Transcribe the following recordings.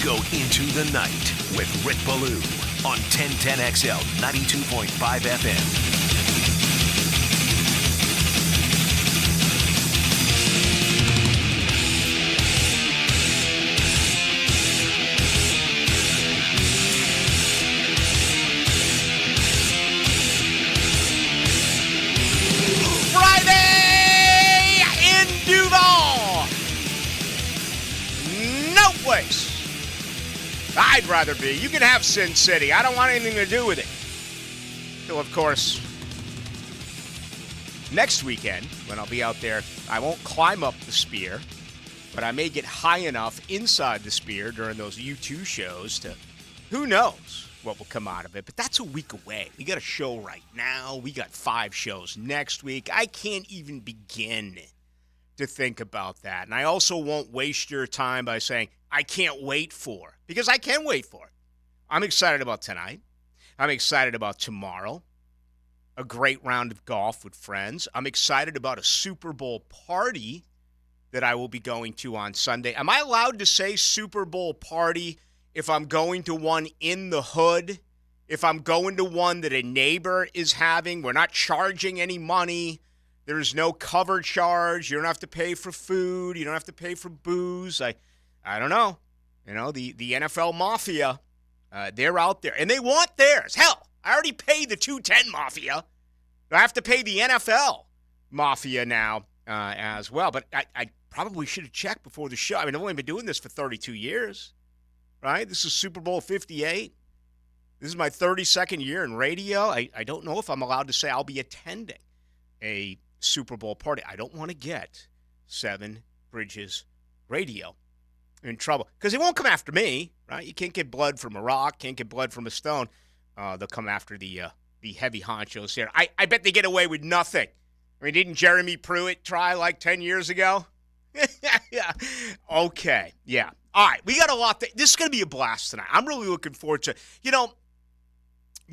go into the night with Rick Ballou on 1010XL 92.5 FM. I'd rather be. You can have Sin City. I don't want anything to do with it. So, of course, next weekend, when I'll be out there, I won't climb up the Spear, but I may get high enough inside the Spear during those U2 shows to, who knows what will come out of it. But that's a week away. We got a show right now. We got 5 shows next week. I can't even begin to think about that. And I also won't waste your time by saying, I can't wait for, because I can wait for it. I'm excited about tonight. I'm excited about tomorrow. A great round of golf with friends. I'm excited about a Super Bowl party that I will be going to on Sunday. Am I allowed to say Super Bowl party if I'm going to one in the hood? If I'm going to one that a neighbor is having? We're not charging any money. There's no cover charge. You don't have to pay for food. You don't have to pay for booze. I don't know. You know, the NFL Mafia, they're out there. And they want theirs. Hell, I already paid the 210 Mafia. I have to pay the NFL Mafia now as well. But I probably should have checked before the show. I mean, I've only been doing this for 32 years, right? This is Super Bowl 58. This is my 32nd year in radio. I don't know if I'm allowed to say I'll be attending a Super Bowl party. I don't want to get Seven Bridges Radio in trouble, because they won't come after me, right? You can't get blood from a rock, can't get blood from a stone. They'll come after the heavy honchos here. I bet they get away with nothing. I mean, didn't Jeremy Pruitt try like 10 years ago? Yeah. Okay. Yeah. All right. We got a lot. This is going to be a blast tonight. I'm really looking forward to,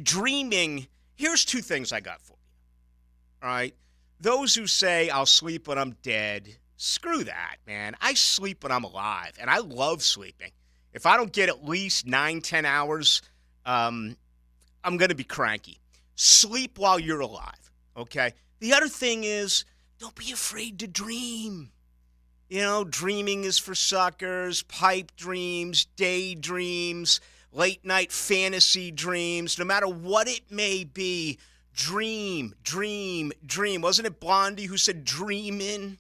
dreaming. Here's 2 things I got for you. All right. Those who say I'll sleep when I'm dead, screw that, man. I sleep when I'm alive, and I love sleeping. If I don't get at least 9-10 hours, I'm going to be cranky. Sleep while you're alive, okay? The other thing is, don't be afraid to dream. Dreaming is for suckers, pipe dreams, daydreams, late-night fantasy dreams. No matter what it may be, dream, dream, dream. Wasn't it Blondie who said dreamin'?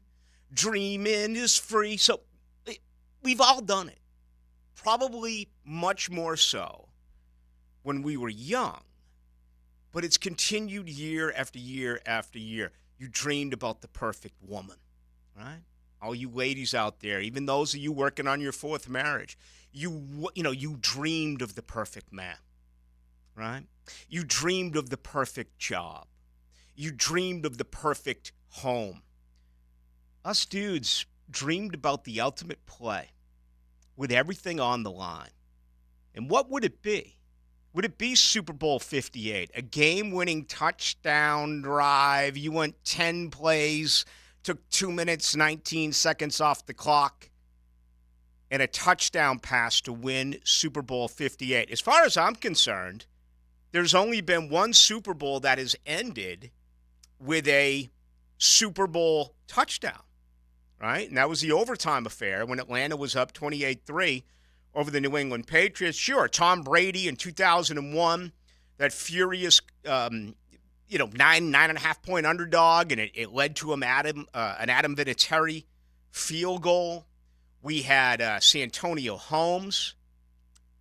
Dreamin' is free. So we've all done it. Probably much more so when we were young. But it's continued year after year after year. You dreamed about the perfect woman, right? All you ladies out there, even those of you working on your 4th marriage, you dreamed of the perfect man, right? You dreamed of the perfect job. You dreamed of the perfect home. Us dudes dreamed about the ultimate play with everything on the line. And what would it be? Would it be Super Bowl 58, a game-winning touchdown drive? You went 10 plays, took 2 minutes, 19 seconds off the clock, and a touchdown pass to win Super Bowl 58. As far as I'm concerned, there's only been one Super Bowl that has ended with a Super Bowl touchdown, right? And that was the overtime affair when Atlanta was up 28-3 over the New England Patriots. Sure, Tom Brady in 2001, that furious, 9.5 point underdog, and it led to an Adam Vinatieri field goal. We had Santonio Holmes,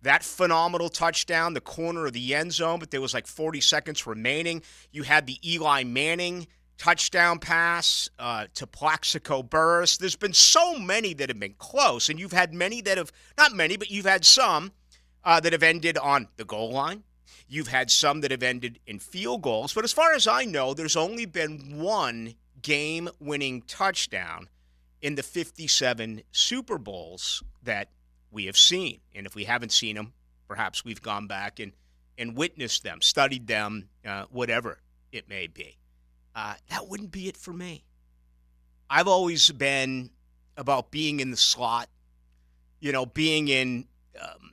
that phenomenal touchdown, the corner of the end zone, but there was like 40 seconds remaining. You had the Eli Manning touchdown pass to Plaxico Burress. There's been so many that have been close, and you've had many that have, not many, but you've had some that have ended on the goal line. You've had some that have ended in field goals. But as far as I know, there's only been one game-winning touchdown in the 57 Super Bowls that we have seen. And if we haven't seen them, perhaps we've gone back and witnessed them, studied them, whatever it may be. That wouldn't be it for me. I've always been about being in the slot, being in um,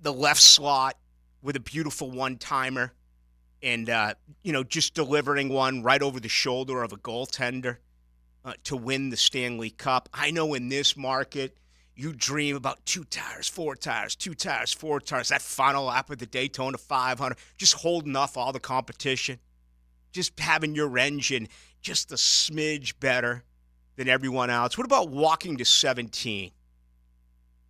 the left slot with a beautiful one-timer and, just delivering one right over the shoulder of a goaltender to win the Stanley Cup. I know in this market, you dream about 2 tires, 4 tires, 2 tires, 4 tires, that final lap of the Daytona 500, just holding off all the competition, just having your engine just a smidge better than everyone else. What about walking to 17?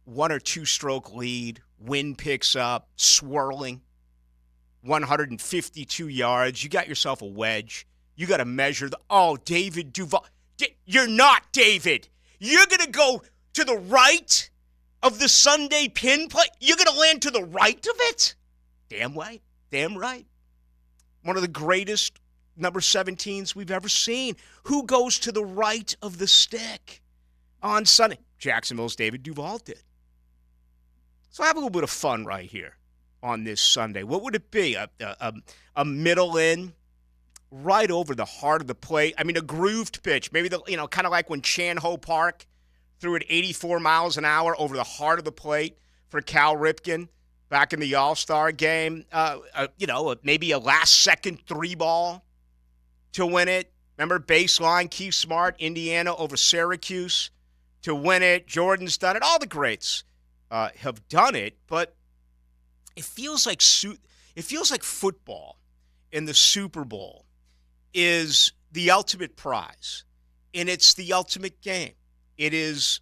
1 or 2 stroke lead, wind picks up, swirling, 152 yards. You got yourself a wedge. You got to measure David Duval. You're not David. You're going to go to the right of the Sunday pin play. You're going to land to the right of it? Damn right. Damn right. One of the greatest number 17s we've ever seen. Who goes to the right of the stick on Sunday? Jacksonville's David Duval did. So have a little bit of fun right here on this Sunday. What would it be? A middle in, right over the heart of the plate. I mean, a grooved pitch. Maybe kind of like when Chan Ho Park threw it 84 miles an hour over the heart of the plate for Cal Ripken back in the All-Star game. Maybe a last-second 3-ball to win it. Remember baseline, Keith Smart, Indiana over Syracuse to win it. Jordan's done it. All the greats have done it, but it feels like football in the Super Bowl is the ultimate prize, and it's the ultimate game. It is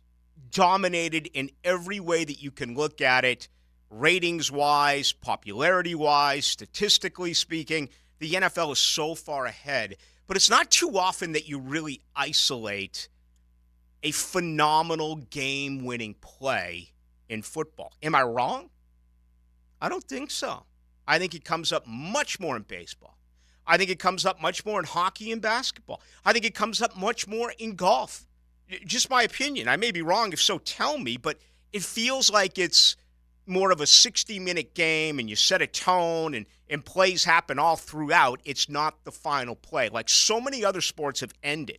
dominated in every way that you can look at it, ratings-wise, popularity-wise, statistically speaking. The NFL is so far ahead, but it's not too often that you really isolate a phenomenal game-winning play in football. Am I wrong? I don't think so. I think it comes up much more in baseball. I think it comes up much more in hockey and basketball. I think it comes up much more in golf. Just my opinion. I may be wrong. If so, tell me. But it feels like it's more of a 60-minute game and you set a tone and plays happen all throughout. It's not the final play. Like so many other sports have ended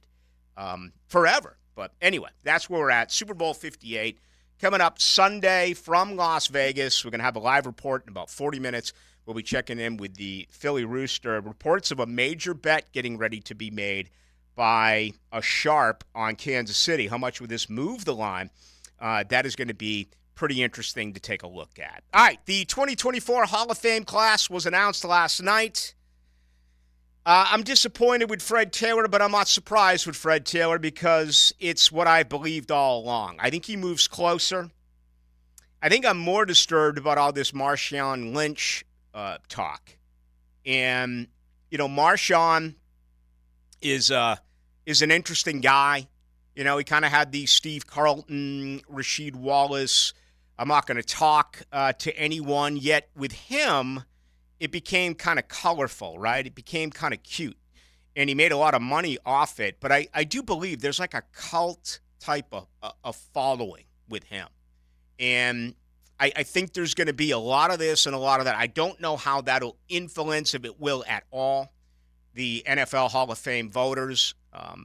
forever. But anyway, that's where we're at. Super Bowl 58. Coming up Sunday from Las Vegas. We're going to have a live report in about 40 minutes. We'll be checking in with the Philly Rooster. Reports of a major bet getting ready to be made by a sharp on Kansas City. How much would this move the line? That is going to be pretty interesting to take a look at. All right, the 2024 Hall of Fame class was announced last night. I'm disappointed with Fred Taylor, but I'm not surprised with Fred Taylor because it's what I believed all along. I think he moves closer. I think I'm more disturbed about all this Marshawn Lynch talk. And, Marshawn is an interesting guy. He kind of had the Steve Carlton, Rasheed Wallace, I'm not going to talk to anyone, yet with him, it became kind of colorful, right? It became kind of cute. And he made a lot of money off it. But I do believe there's like a cult type of following with him. And I think there's going to be a lot of this and a lot of that. I don't know how that'll influence, if it will at all, the NFL Hall of Fame voters.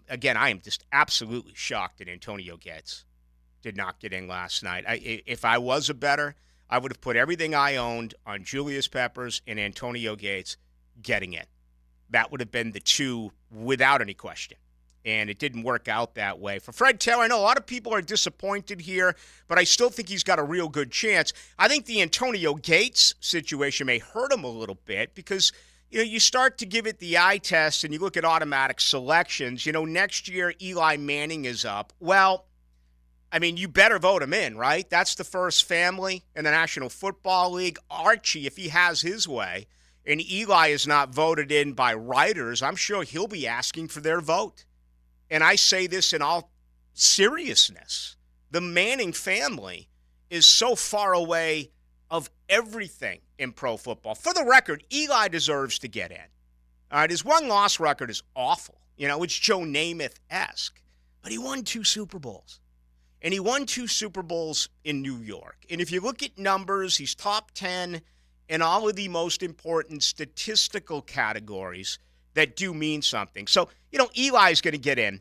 Again, I am just absolutely shocked that Antonio Gates did not get in last night. If I was a bettor, I would have put everything I owned on Julius Peppers and Antonio Gates getting in. That would have been the two without any question. And it didn't work out that way. For Fred Taylor, I know a lot of people are disappointed here, but I still think he's got a real good chance. I think the Antonio Gates situation may hurt him a little bit because, you start to give it the eye test and you look at automatic selections. Next year Eli Manning is up. Well, you better vote him in, right? That's the first family in the National Football League. Archie, if he has his way, and Eli is not voted in by writers, I'm sure he'll be asking for their vote. And I say this in all seriousness. The Manning family is so far away of everything in pro football. For the record, Eli deserves to get in. All right, his one-loss record is awful. It's Joe Namath-esque. But he won 2 Super Bowls. And he won 2 Super Bowls in New York. And if you look at numbers, he's top 10 in all of the most important statistical categories that do mean something. So, Eli's going to get in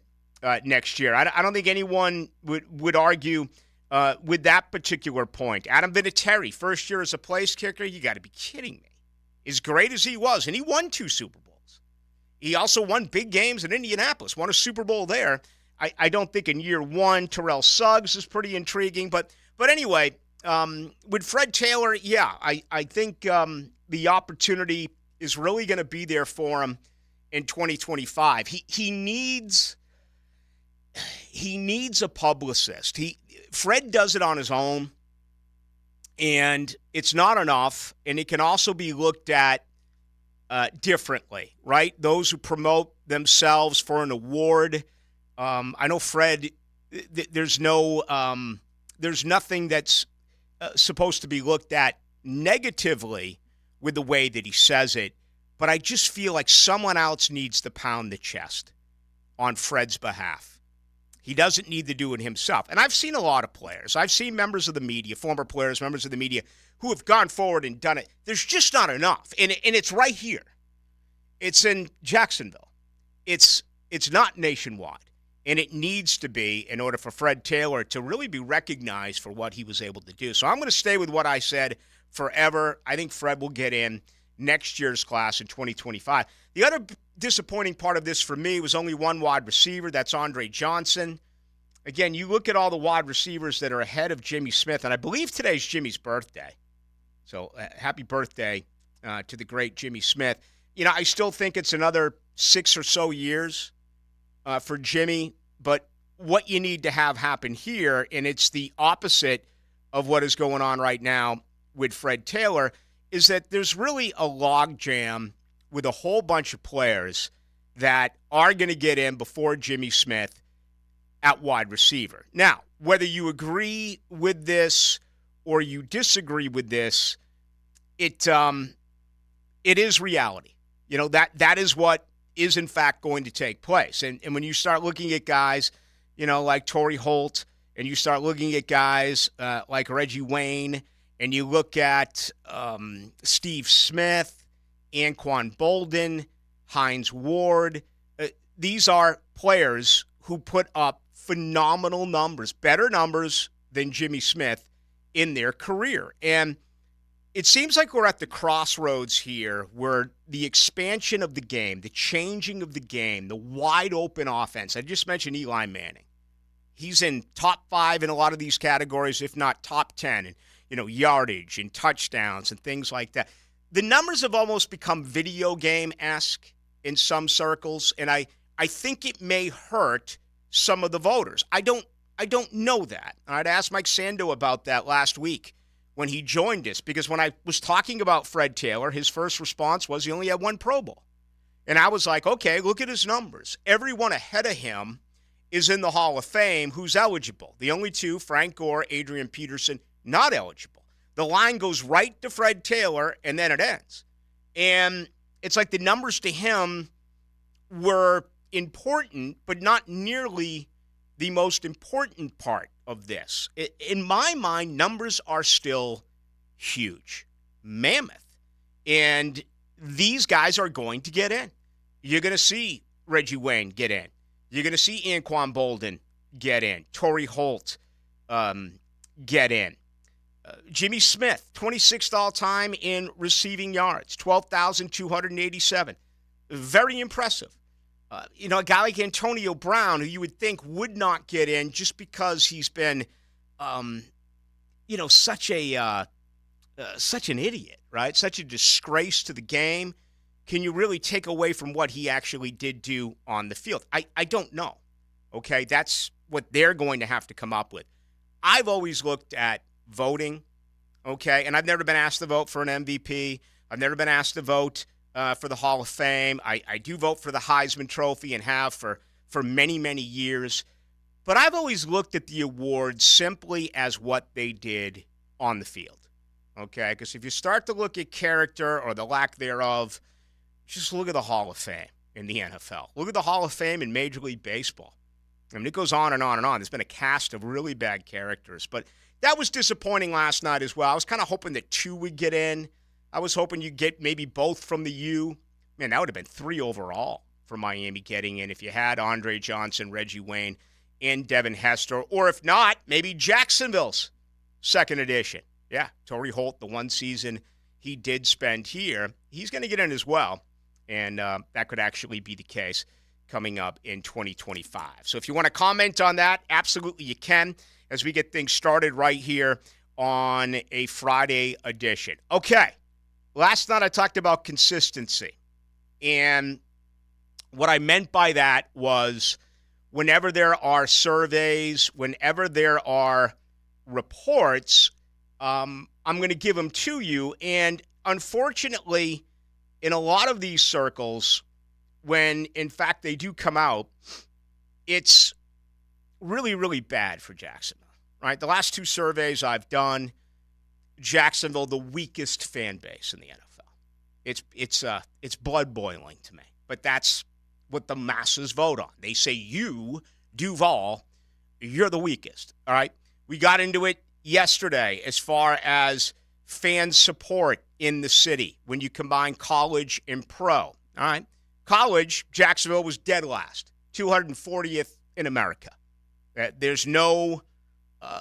next year. I don't think anyone would argue with that particular point. Adam Vinatieri, first year as a place kicker, you got to be kidding me. As great as he was, and he won 2 Super Bowls. He also won big games in Indianapolis, won a Super Bowl there. I don't think in year 1, Terrell Suggs is pretty intriguing. But anyway, with Fred Taylor, yeah, I think the opportunity is really going to be there for him in 2025. He needs a publicist. Fred does it on his own, and it's not enough, and it can also be looked at differently, right? Those who promote themselves for an award. I know Fred, there's nothing that's supposed to be looked at negatively with the way that he says it, but I just feel like someone else needs to pound the chest on Fred's behalf. He doesn't need to do it himself. And I've seen a lot of players. I've seen members of the media, former players, members of the media, who have gone forward and done it. There's just not enough. And it's right here. It's in Jacksonville. It's not nationwide. And it needs to be in order for Fred Taylor to really be recognized for what he was able to do. So I'm going to stay with what I said forever. I think Fred will get in next year's class in 2025. The other disappointing part of this for me was only one wide receiver. That's Andre Johnson. Again, you look at all the wide receivers that are ahead of Jimmy Smith, and I believe today's Jimmy's birthday. So happy birthday to the great Jimmy Smith. You know, I still think it's another 6 or so years for Jimmy, but what you need to have happen here, and it's the opposite of what is going on right now with Fred Taylor, is that there's really a logjam with a whole bunch of players that are going to get in before Jimmy Smith at wide receiver. Now, whether you agree with this or you disagree with this, it is reality. You know, that is what is in fact going to take place. And when you start looking at guys, you know, like Torrey Holt, and you start looking at guys like Reggie Wayne, and you look at Steve Smith, Anquan Bolden, Hines Ward, these are players who put up phenomenal numbers, better numbers than Jimmy Smith in their career. And it seems like we're at the crossroads here where the expansion of the game, the changing of the game, the wide open offense. I just mentioned Eli Manning. He's in top 5 in a lot of these categories, if not top 10, and yardage and touchdowns and things like that. The numbers have almost become video game-esque in some circles, and I think it may hurt some of the voters. I don't know that. I'd asked Mike Sando about that last week when he joined us, because when I was talking about Fred Taylor, his first response was he only had 1 Pro Bowl. And I was like, okay, look at his numbers. Everyone ahead of him is in the Hall of Fame who's eligible. The only 2, Frank Gore, Adrian Peterson, not eligible. The line goes right to Fred Taylor, and then it ends. And it's like the numbers to him were important, but not nearly the most important part of this. In my mind, numbers are still huge, mammoth. And these guys are going to get in. You're going to see Reggie Wayne get in. You're going to see Anquan Bolden get in. Torrey Holt get in. Jimmy Smith, 26th all-time in receiving yards, 12,287. Very impressive. A guy like Antonio Brown, who you would think would not get in just because he's been, such an idiot, right? Such a disgrace to the game. Can you really take away from what he actually did do on the field? I don't know. Okay, that's what they're going to have to come up with. I've always looked at voting, okay, and I've never been asked to vote for an MVP. I've never been asked to vote for the Hall of Fame. I do vote for the Heisman Trophy and have for many, many years. But I've always looked at the awards simply as what they did on the field, okay? Because if you start to look at character or the lack thereof, just look at the Hall of Fame in the NFL. Look at the Hall of Fame in Major League Baseball. I mean, it goes on and on and on. There's been a cast of really bad characters. But that was disappointing last night as well. I was kind of hoping that 2 would get in. I was hoping you'd get maybe both from the U. Man, that would have been 3 overall for Miami getting in if you had Andre Johnson, Reggie Wayne, and Devin Hester. Or if not, maybe Jacksonville's second edition. Yeah, Torrey Holt, the one season he did spend here, he's going to get in as well. And that could actually be the case coming up in 2025. So if you want to comment on that, absolutely you can as we get things started right here on a Friday edition. Okay, last night I talked about consistency. And what I meant by that was whenever there are surveys, whenever there are reports, I'm going to give them to you. And unfortunately, in a lot of these circles, when in fact they do come out, it's really, really bad for Jacksonville, right? The last two surveys I've done, Jacksonville, the weakest fan base in the NFL. It's blood boiling to me, but that's what the masses vote on. They say you, Duval, you're the weakest, all right? We got into it yesterday as far as fan support in the city when you combine college and pro, all right? College, Jacksonville was dead last, 240th in America. There's no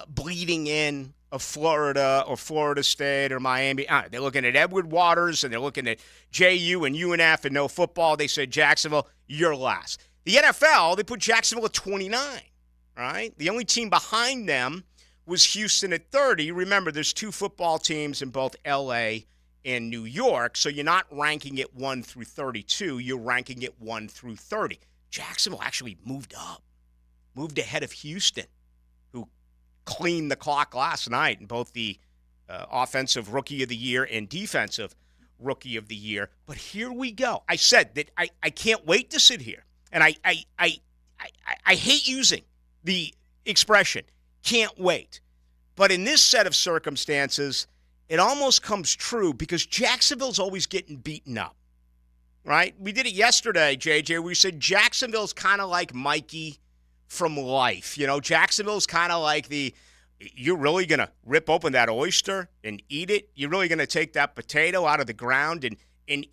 bleeding in of Florida or Florida State or Miami. They're looking at Edward Waters and they're looking at JU and UNF and no football. They said, Jacksonville, you're last. The NFL, they put Jacksonville at 29, right? The only team behind them was Houston at 30. Remember, there's two football teams in both L.A. and New York, so you're not ranking it 1 through 32. You're ranking it 1 through 30. Jacksonville actually moved up, moved ahead of Houston, who cleaned the clock last night in both the offensive rookie of the year and defensive rookie of the year. But here we go. I said that I can't wait to sit here, and I hate using the expression can't wait. But in this set of circumstances, it almost comes true because Jacksonville's always getting beaten up, right? We did it yesterday, JJ. We said Jacksonville's kind of like Mikey from Life. You know, Jacksonville's kind of like you're really going to rip open that oyster and eat it? You're really going to take that potato out of the ground and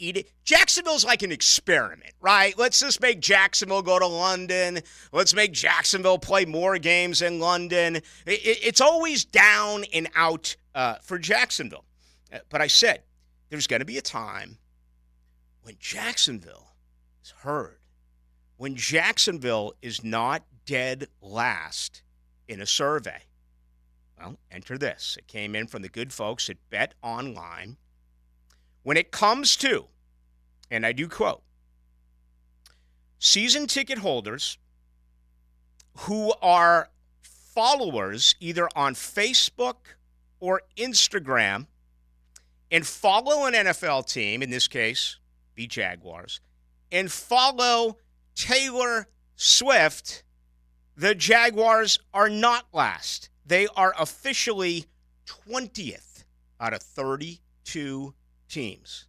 eat it? Jacksonville's like an experiment, right? Let's just make Jacksonville go to London. Let's make Jacksonville play more games in London. It's always down and out for Jacksonville. But I said there's going to be a time when Jacksonville is heard, when Jacksonville is not dead last in a survey. Well, enter this. It came in from the good folks at Bet Online. When it comes to, and I do quote, season ticket holders who are followers either on Facebook or Instagram and follow an NFL team, in this case, the Jaguars, and follow Taylor Swift, the Jaguars are not last. They are officially 20th out of 32 teams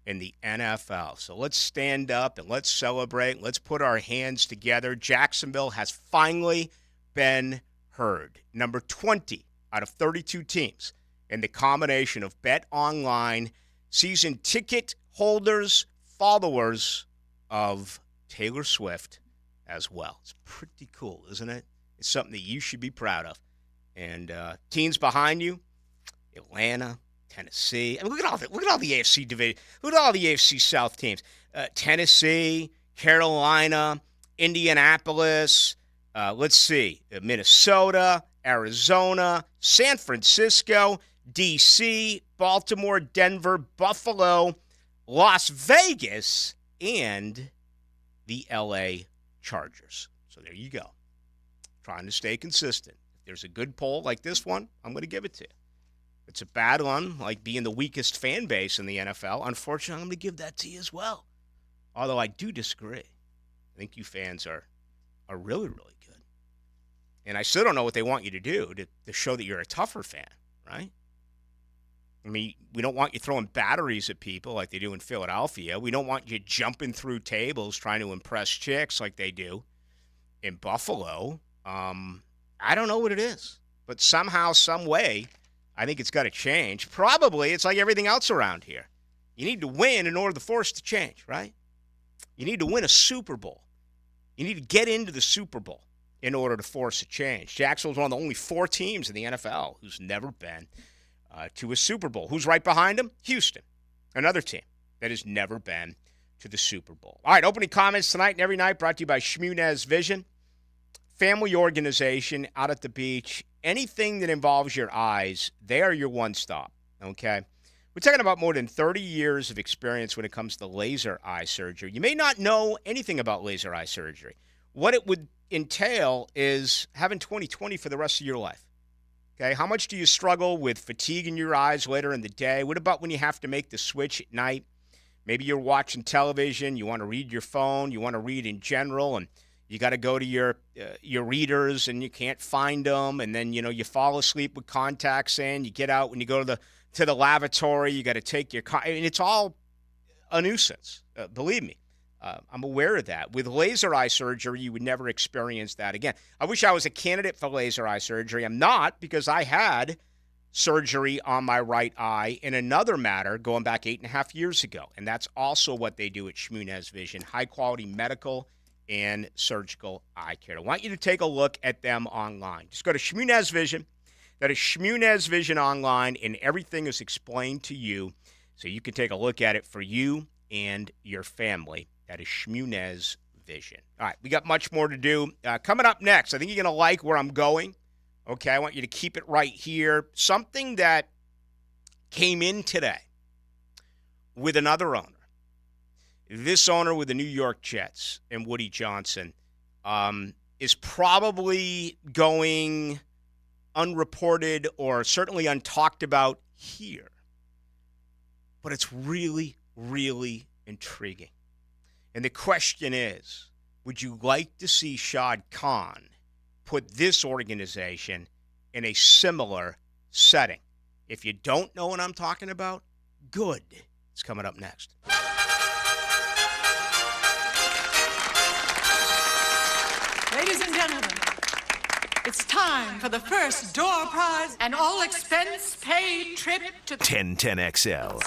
in the NFL. So let's stand up and let's celebrate. Let's put our hands together. Jacksonville has finally been heard. Number 20 out of 32 teams in the combination of Bet Online, season ticket holders, followers of Taylor Swift as well. It's pretty cool, isn't it? It's something that you should be proud of. And teams behind you, Atlanta, Tennessee. I mean, look at all the AFC division. Look at all the AFC South teams. Tennessee, Carolina, Indianapolis. Let's see, Minnesota, Arizona, San Francisco, D.C., Baltimore, Denver, Buffalo, Las Vegas, and the L.A. Chargers. So there you go. Trying to stay consistent. If there's a good poll like this one, I'm going to give it to you. It's a bad one, like being the weakest fan base in the NFL. Unfortunately, I'm going to give that to you as well. Although I do disagree. I think you fans are really, really good. And I still don't know what they want you to do to show that you're a tougher fan, right? I mean, we don't want you throwing batteries at people like they do in Philadelphia. We don't want you jumping through tables trying to impress chicks like they do in Buffalo. I don't know what it is. But somehow, some way, I think it's got to change. Probably it's like everything else around here. You need to win in order for it to change, right? You need to win a Super Bowl. You need to get into the Super Bowl in order to force a change. Jacksonville's one of the only 4 teams in the NFL who's never been to a Super Bowl. Who's right behind them? Houston, another team that has never been to the Super Bowl. All right, opening comments tonight and every night brought to you by Shmunez Vision. Family organization out at the beach. Anything that involves your eyes, they are your one stop, okay? We're talking about more than 30 years of experience when it comes to laser eye surgery. You may not know anything about laser eye surgery. What it would entail is having 20/20 for the rest of your life. Okay, how much do you struggle with fatigue in your eyes later in the day? What about when you have to make the switch at night? Maybe you're watching television, you want to read your phone, you want to read in general, and you got to go to your readers and you can't find them, and then you fall asleep with contacts in. You get out when you go to the lavatory, you got to take your and it's all a nuisance. Believe me. I'm aware of that. With laser eye surgery, you would never experience that again. I wish I was a candidate for laser eye surgery. I'm not, because I had surgery on my right eye in another matter going back 8.5 years ago. And that's also what they do at Shmunez Vision, high-quality medical and surgical eye care. I want you to take a look at them online. Just go to Shmunez Vision. That is Shmunez Vision online, and everything is explained to you so you can take a look at it for you and your family. That is Shmunez Vision. All right, we got much more to do. Coming up next, I think you're going to like where I'm going. Okay, I want you to keep it right here. Something that came in today with another owner. This owner with the New York Jets and Woody Johnson is probably going unreported or certainly untalked about here. But it's really, really intriguing. And the question is, would you like to see Shad Khan put this organization in a similar setting? If you don't know what I'm talking about, good. It's coming up next. Ladies and gentlemen, it's time for the first door prize and all expense paid trip to 1010XL.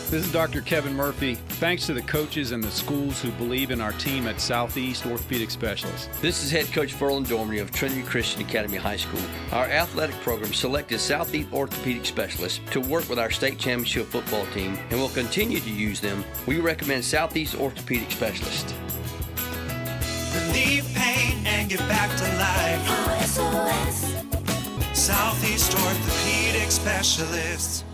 This is Dr. Kevin Murphy. Thanks to the coaches and the schools who believe in our team at Southeast Orthopedic Specialists. This is head coach Ferland Dormery of Trinity Christian Academy High School. Our athletic program selected Southeast Orthopedic Specialists to work with our state championship football team and will continue to use them. We recommend Southeast Orthopedic Specialists. Relieve pain and get back to life. SOS. Southeast Orthopedic Specialists.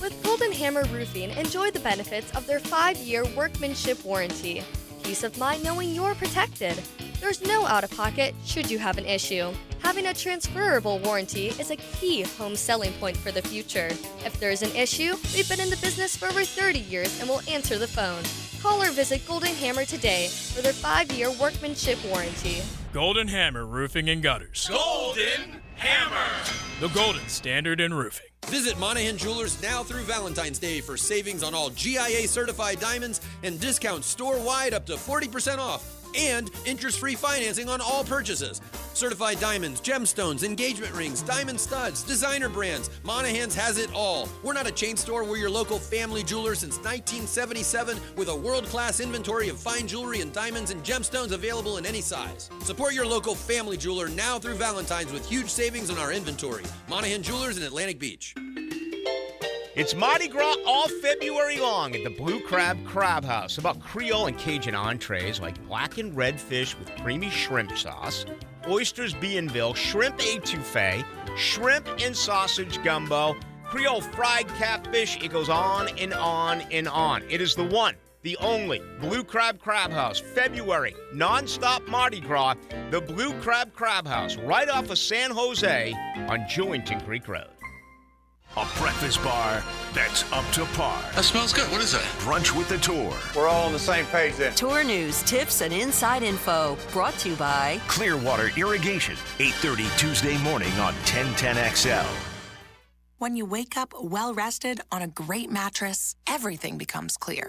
With Golden Hammer Roofing, enjoy the benefits of their 5-year workmanship warranty. Peace of mind knowing you're protected. There's no out-of-pocket should you have an issue. Having a transferable warranty is a key home selling point for the future. If there's an issue, we've been in the business for over 30 years and will answer the phone. Call or visit Golden Hammer today for their 5-year workmanship warranty. Golden Hammer Roofing and Gutters. Golden Hammer. The golden standard in roofing. Visit Monahan Jewelers now through Valentine's Day for savings on all GIA certified diamonds and discounts store-wide up to 40% off. And interest-free financing on all purchases. Certified diamonds, gemstones, engagement rings, diamond studs, designer brands. Monahan's has it all. We're not a chain store. We're your local family jeweler since 1977 with a world-class inventory of fine jewelry and diamonds and gemstones available in any size. Support your local family jeweler now through Valentine's with huge savings on our inventory. Monahan Jewelers in Atlantic Beach. It's Mardi Gras all February long at the Blue Crab Crab House. About Creole and Cajun entrees like blackened redfish with creamy shrimp sauce, oysters Bienville, shrimp étouffée, shrimp and sausage gumbo, Creole fried catfish. It goes on and on and on. It is the one, the only Blue Crab Crab House. February, non-stop Mardi Gras. The Blue Crab Crab House, right off of San Jose on Jewington Creek Road. A breakfast bar that's up to par. That smells good. What is that? Brunch with the Tour. We're all on the same page then. Tour news, tips, and inside info brought to you by Clearwater Irrigation, 8:30 Tuesday morning on 1010XL. When you wake up well-rested on a great mattress, everything becomes clear.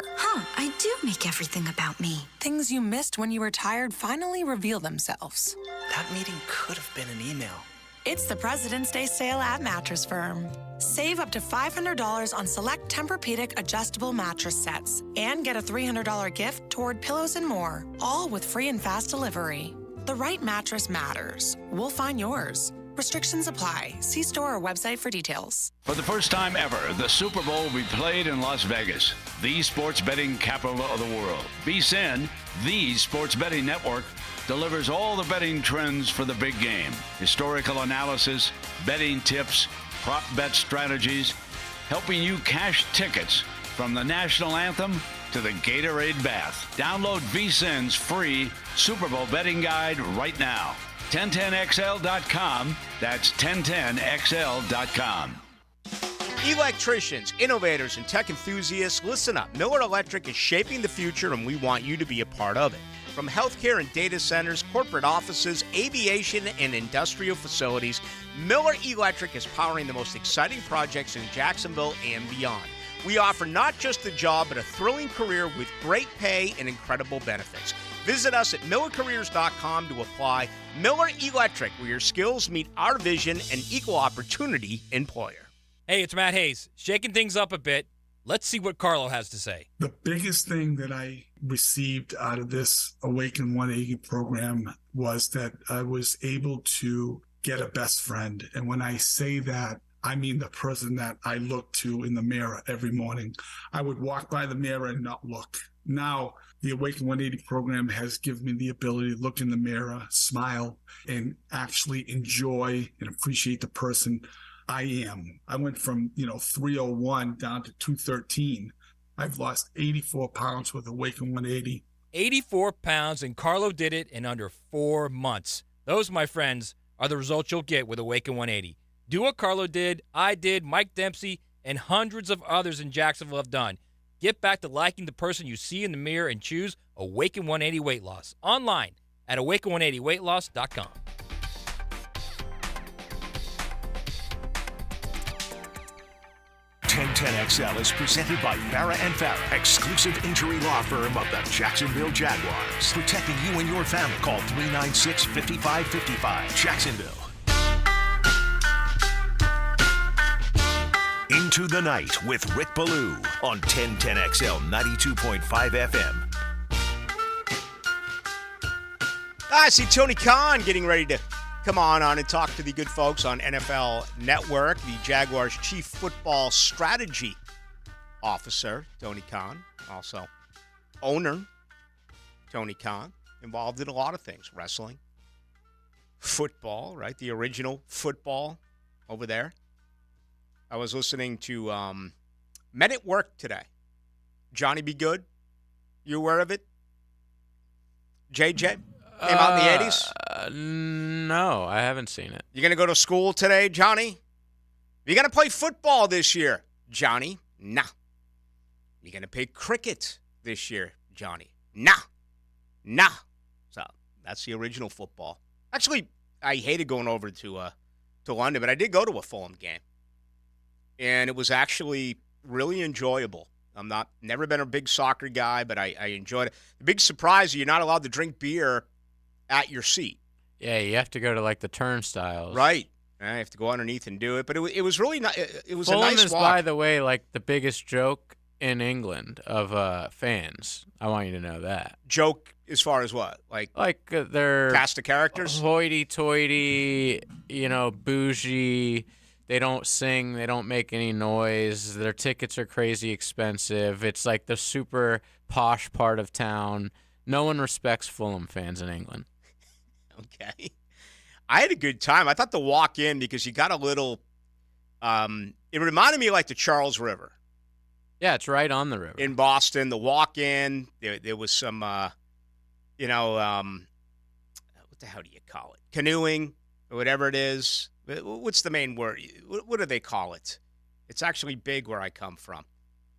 I do make everything about me. Things you missed when you were tired finally reveal themselves. That meeting could have been an email. It's the President's Day sale at Mattress Firm. Save up to $500 on select Tempur-Pedic adjustable mattress sets and get a $300 gift toward pillows and more, all with free and fast delivery. The right mattress matters. We'll find yours. Restrictions apply. See store or website for details. For the first time ever, the Super Bowl will be played in Las Vegas, the sports betting capital of the world. VSiN, the sports betting network, delivers all the betting trends for the big game. Historical analysis, betting tips, prop bet strategies, helping you cash tickets from the national anthem to the Gatorade bath. Download VSiN's free Super Bowl betting guide right now. 1010XL.com. That's 1010XL.com. Electricians, innovators, and tech enthusiasts, listen up. Miller Electric is shaping the future, and we want you to be a part of it. From healthcare and data centers, corporate offices, aviation, and industrial facilities, Miller Electric is powering the most exciting projects in Jacksonville and beyond. We offer not just a job, but a thrilling career with great pay and incredible benefits. Visit us at millercareers.com to apply. Miller Electric, where your skills meet our vision, and equal opportunity employer. Hey, it's Matt Hayes. Shaking things up a bit. Let's see what Carlo has to say. The biggest thing that I received out of this Awaken 180 program was that I was able to get a best friend. And when I say that, I mean the person that I look to in the mirror every morning. I would walk by the mirror and not look. Now, the Awaken 180 program has given me the ability to look in the mirror, smile, and actually enjoy and appreciate the person I am. I went from, 301 down to 213. I've lost 84 pounds with Awaken 180. 84 pounds, and Carlo did it in under 4 months. Those, my friends, are the results you'll get with Awaken 180. Do what Carlo did, I did, Mike Dempsey, and hundreds of others in Jacksonville have done. Get back to liking the person you see in the mirror and choose Awaken 180 Weight Loss. Online at awaken180weightloss.com. XL is presented by Farah & Farah, exclusive injury law firm of the Jacksonville Jaguars. Protecting you and your family. Call 396-5555. Jacksonville. Into the Night with Rick Ballou on 1010XL 92.5 FM. I see Tony Khan getting ready to come on and talk to the good folks on NFL Network. The Jaguars' chief football strategy officer, Tony Khan, also owner, Tony Khan, involved in a lot of things. Wrestling, football, right? The original football over there. I was listening to Men at Work today. Johnny Be Good. You aware of it? JJ? Came out in the 80s? No, I haven't seen it. You going to go to school today, Johnny? You going to play football this year, Johnny? Nah. You going to play cricket this year, Johnny? Nah. So that's the original football. Actually, I hated going over to London, but I did go to a Fulham game. And it was actually really enjoyable. Never been a big soccer guy, but I enjoyed it. The big surprise, you're not allowed to drink beer at your seat. Yeah, you have to go to, the turnstiles. Right. I have to go underneath and do it. But it was really not. It was Fulham a nice is, walk. by the way, the biggest joke in England of fans. I want you to know that. Joke as far as what? Their cast of characters? Hoity-toity, bougie. They don't sing. They don't make any noise. Their tickets are crazy expensive. It's the super posh part of town. No one respects Fulham fans in England. Okay. I had a good time. I thought the walk in, because you got a little it reminded me of the Charles River. Yeah, it's right on the river. In Boston, the walk in, there was some, what the hell do you call it? Canoeing or whatever it is. What's the main word? What do they call it? It's actually big where I come from.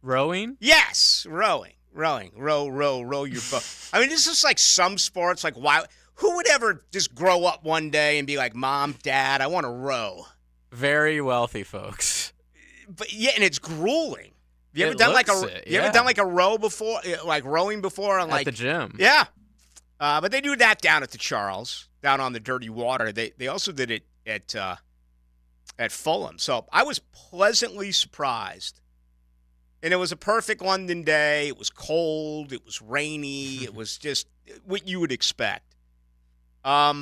Rowing? Yes, rowing. Row your boat. I mean, it's just some sports, why? Who would ever just grow up one day and be like, Mom, Dad, I want to row? Very wealthy folks. But yeah, and it's grueling. You ever done a row before, rowing before on at the gym? Yeah. But they do that down at the Charles, down on the dirty water. They also did it at Fulham. So I was pleasantly surprised. And it was a perfect London day. It was cold. It was rainy. It was just what you would expect. All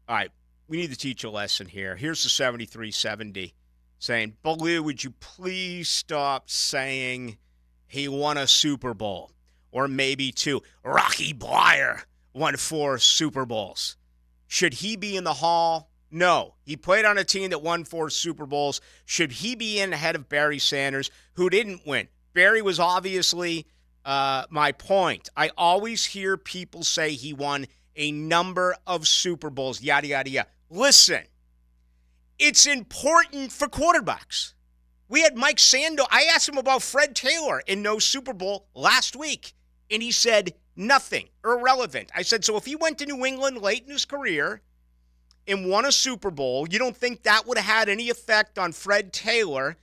right. We need to teach a lesson here. Here's the 7370 saying, Ballou, would you please stop saying he won a Super Bowl or maybe 2? Rocky Bleier won 4 Super Bowls. Should he be in the Hall? No. He played on a team that won 4 Super Bowls. Should he be in ahead of Barry Sanders, who didn't win? Barry was obviously my point. I always hear people say he won a number of Super Bowls, yada, yada, yada. Listen, it's important for quarterbacks. We had Mike Sando. I asked him about Fred Taylor in no Super Bowl last week, and he said nothing, irrelevant. I said, so if he went to New England late in his career and won a Super Bowl, you don't think that would have had any effect on Fred Taylor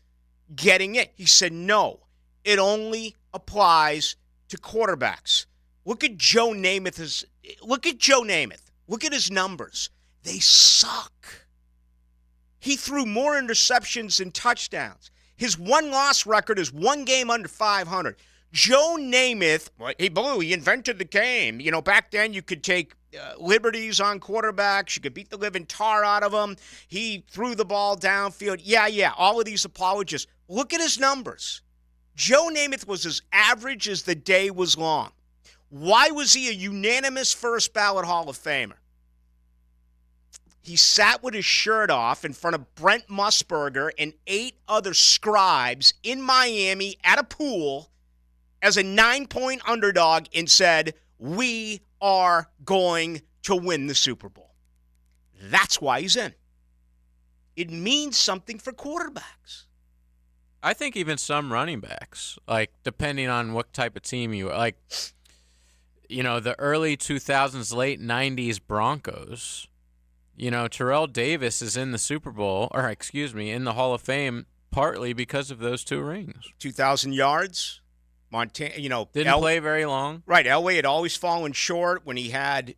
getting it? He said, no, it only applies to quarterbacks. Look at Joe Namath. Look at his numbers. They suck. He threw more interceptions than touchdowns. His one-loss record is 1 game under 500. Joe Namath, he invented the game. You know, back then you could take liberties on quarterbacks. You could beat the living tar out of them. He threw the ball downfield. Yeah, all of these apologists. Look at his numbers. Joe Namath was as average as the day was long. Why was he a unanimous first ballot Hall of Famer? He sat with his shirt off in front of Brent Musburger and 8 other scribes in Miami at a pool as a 9-point underdog and said, we are going to win the Super Bowl. That's why he's in. It means something for quarterbacks. I think even some running backs, like depending on what type of team you are, like, you know, the early 2000s, late 90s Broncos. You know, Terrell Davis is in the Super Bowl, in the Hall of Fame, partly because of those 2 rings. 2,000 yards. Montana, didn't play very long. Right. Elway had always fallen short when he had,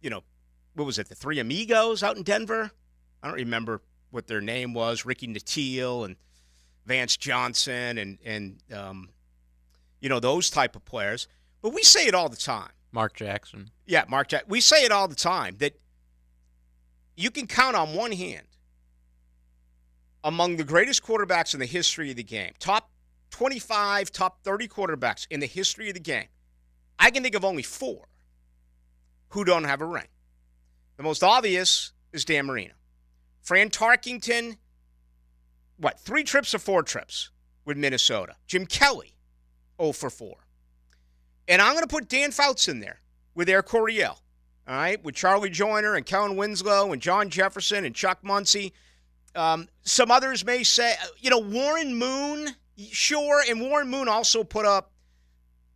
what was it, the 3 Amigos out in Denver? I don't remember what their name was. Ricky Nattiel and Vance Johnson and those type of players. But we say it all the time. Mark Jackson. Yeah, Mark Jackson. We say it all the time that you can count on one hand among the greatest quarterbacks in the history of the game. Top 25, top 30 quarterbacks in the history of the game. I can think of only 4 who don't have a ring. The most obvious is Dan Marino. Fran Tarkington, 3 trips or 4 trips with Minnesota. Jim Kelly, 0 for 4. And I'm going to put Dan Fouts in there with Air Coryell. All right, with Charlie Joyner and Kellen Winslow and John Jefferson and Chuck Muncie. Some others may say, Warren Moon, sure, and Warren Moon also put up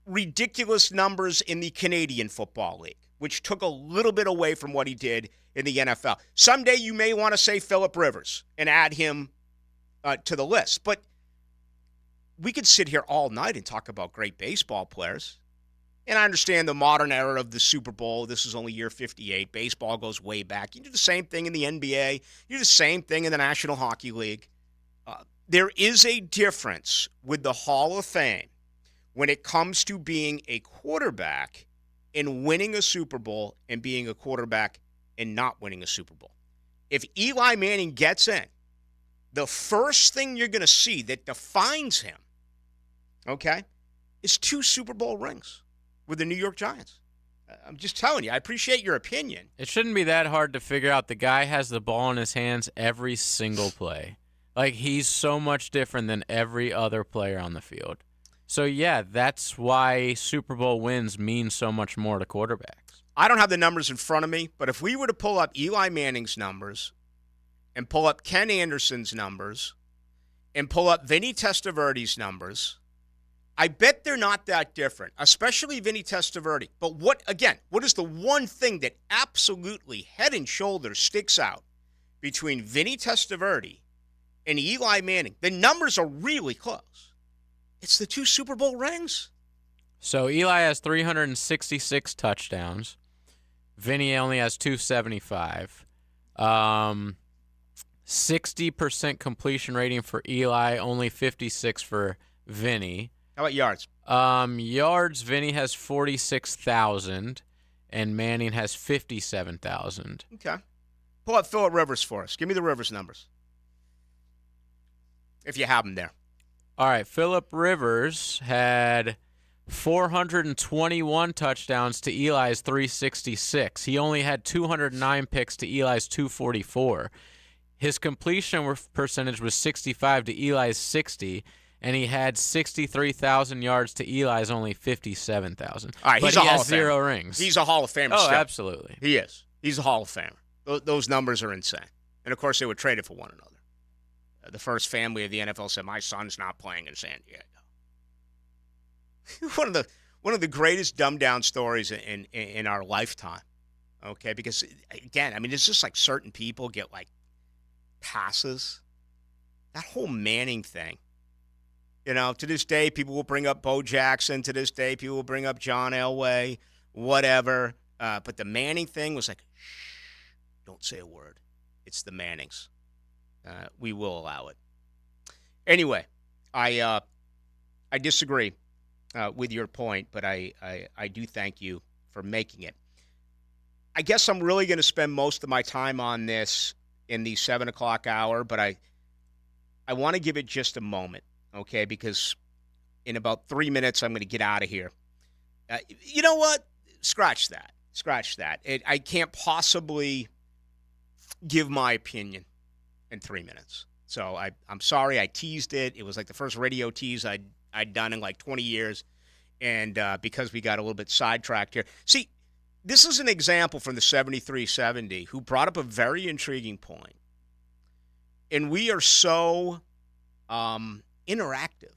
ridiculous numbers in the Canadian Football League, which took a little bit away from what he did in the NFL. Someday you may want to say Phillip Rivers and add him to the list. But we could sit here all night and talk about great baseball players. And I understand the modern era of the Super Bowl. This is only year 58. Baseball goes way back. You do the same thing in the NBA. You do the same thing in the National Hockey League. There is a difference with the Hall of Fame when it comes to being a quarterback and winning a Super Bowl and being a quarterback and not winning a Super Bowl. If Eli Manning gets in, the first thing you're going to see that defines him, is 2 Super Bowl rings with the New York Giants. I'm just telling you, I appreciate your opinion. It shouldn't be that hard to figure out. The guy has the ball in his hands every single play. Like, he's so much different than every other player on the field. So, yeah, that's why Super Bowl wins mean so much more to quarterbacks. I don't have the numbers in front of me, but if we were to pull up Eli Manning's numbers and pull up Ken Anderson's numbers and pull up Vinny Testaverde's numbers, I bet they're not that different, especially Vinny Testaverde. But what is the one thing that absolutely head and shoulders sticks out between Vinny Testaverde and Eli Manning? The numbers are really close. It's the 2 Super Bowl rings. So Eli has 366 touchdowns. Vinny only has 275. 60% completion rating for Eli, only 56 for Vinny. How about yards? Yards, Vinny has 46,000, and Manning has 57,000. Okay. Pull up Phillip Rivers for us. Give me the Rivers numbers, if you have them there. All right, Phillip Rivers had 421 touchdowns to Eli's 366. He only had 209 picks to Eli's 244. His completion percentage was 65 to Eli's 60, and he had 63,000 yards to Eli's only 57,000. All right, but he's a he Hall has of Famer. 0 rings. He's a Hall of Famer. Oh, still. Absolutely. He is. He's a Hall of Famer. Those numbers are insane. And, of course, they were traded for one another. The first family of the NFL said, my son's not playing in San Diego. One of the greatest dumbed-down stories in our lifetime, okay? Because, again, I mean, it's just like certain people get, like, passes. That whole Manning thing. You know, to this day, people will bring up Bo Jackson. To this day, people will bring up John Elway, whatever. But the Manning thing was like, shh, don't say a word. It's the Mannings. We will allow it. Anyway, I disagree with your point, but I do thank you for making it. I guess I'm really going to spend most of my time on this in the 7 o'clock hour, but I want to give it just a moment, okay? Because in about 3 minutes, I'm going to get out of here. You know what? Scratch that. I can't possibly give my opinion in 3 minutes. So I'm sorry I teased it. It was like the first radio tease I'd done in like 20 years. And because we got a little bit sidetracked here. See, this is an example from the 7370 who brought up a very intriguing point. And we are so interactive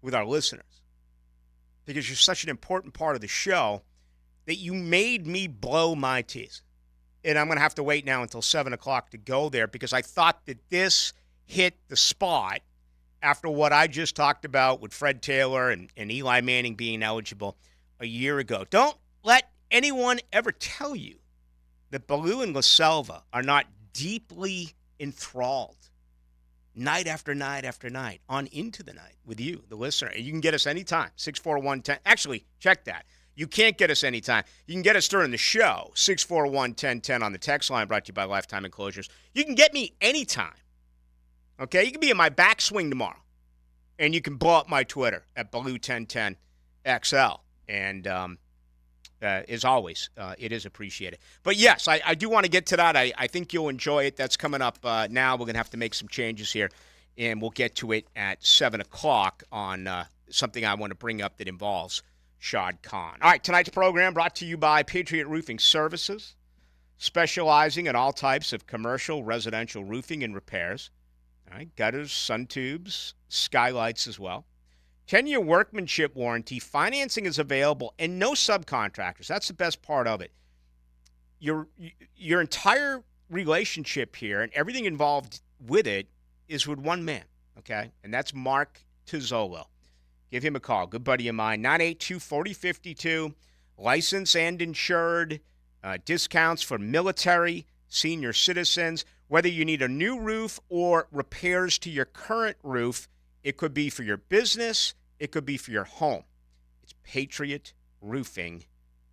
with our listeners because you're such an important part of the show that you made me blow my teeth. And I'm going to have to wait now until 7 o'clock to go there because I thought that this hit the spot after what I just talked about with Fred Taylor and Eli Manning being eligible a year ago. Don't let anyone ever tell you that Ballou and LaSelva are not deeply enthralled night after night after night on into the night with you, the listener. And you can get us anytime, 641-10. Actually, check that. You can't get us anytime. You can get us during the show, 641-1010 on the text line brought to you by Lifetime Enclosures. You can get me anytime, okay? You can be in my backswing tomorrow, and you can blow up my Twitter at Ballou1010XL. And as always, it is appreciated. But, yes, I do want to get to that. I think you'll enjoy it. That's coming up now. We're going to have to make some changes here, and we'll get to it at 7 o'clock on something I want to bring up that involves Shad Khan. All right, tonight's program brought to you by Patriot Roofing Services, specializing in all types of commercial, residential roofing and repairs. All right, gutters, sun tubes, skylights as well. 10-year workmanship warranty. Financing is available and no subcontractors. That's the best part of it. Your entire relationship here and everything involved with it is with one man, okay? And that's Mark Tizzolo. Give him a call. Good buddy of mine. 982-4052. Licensed and insured. Discounts for military, senior citizens. Whether you need a new roof or repairs to your current roof, it could be for your business. It could be for your home. It's Patriot Roofing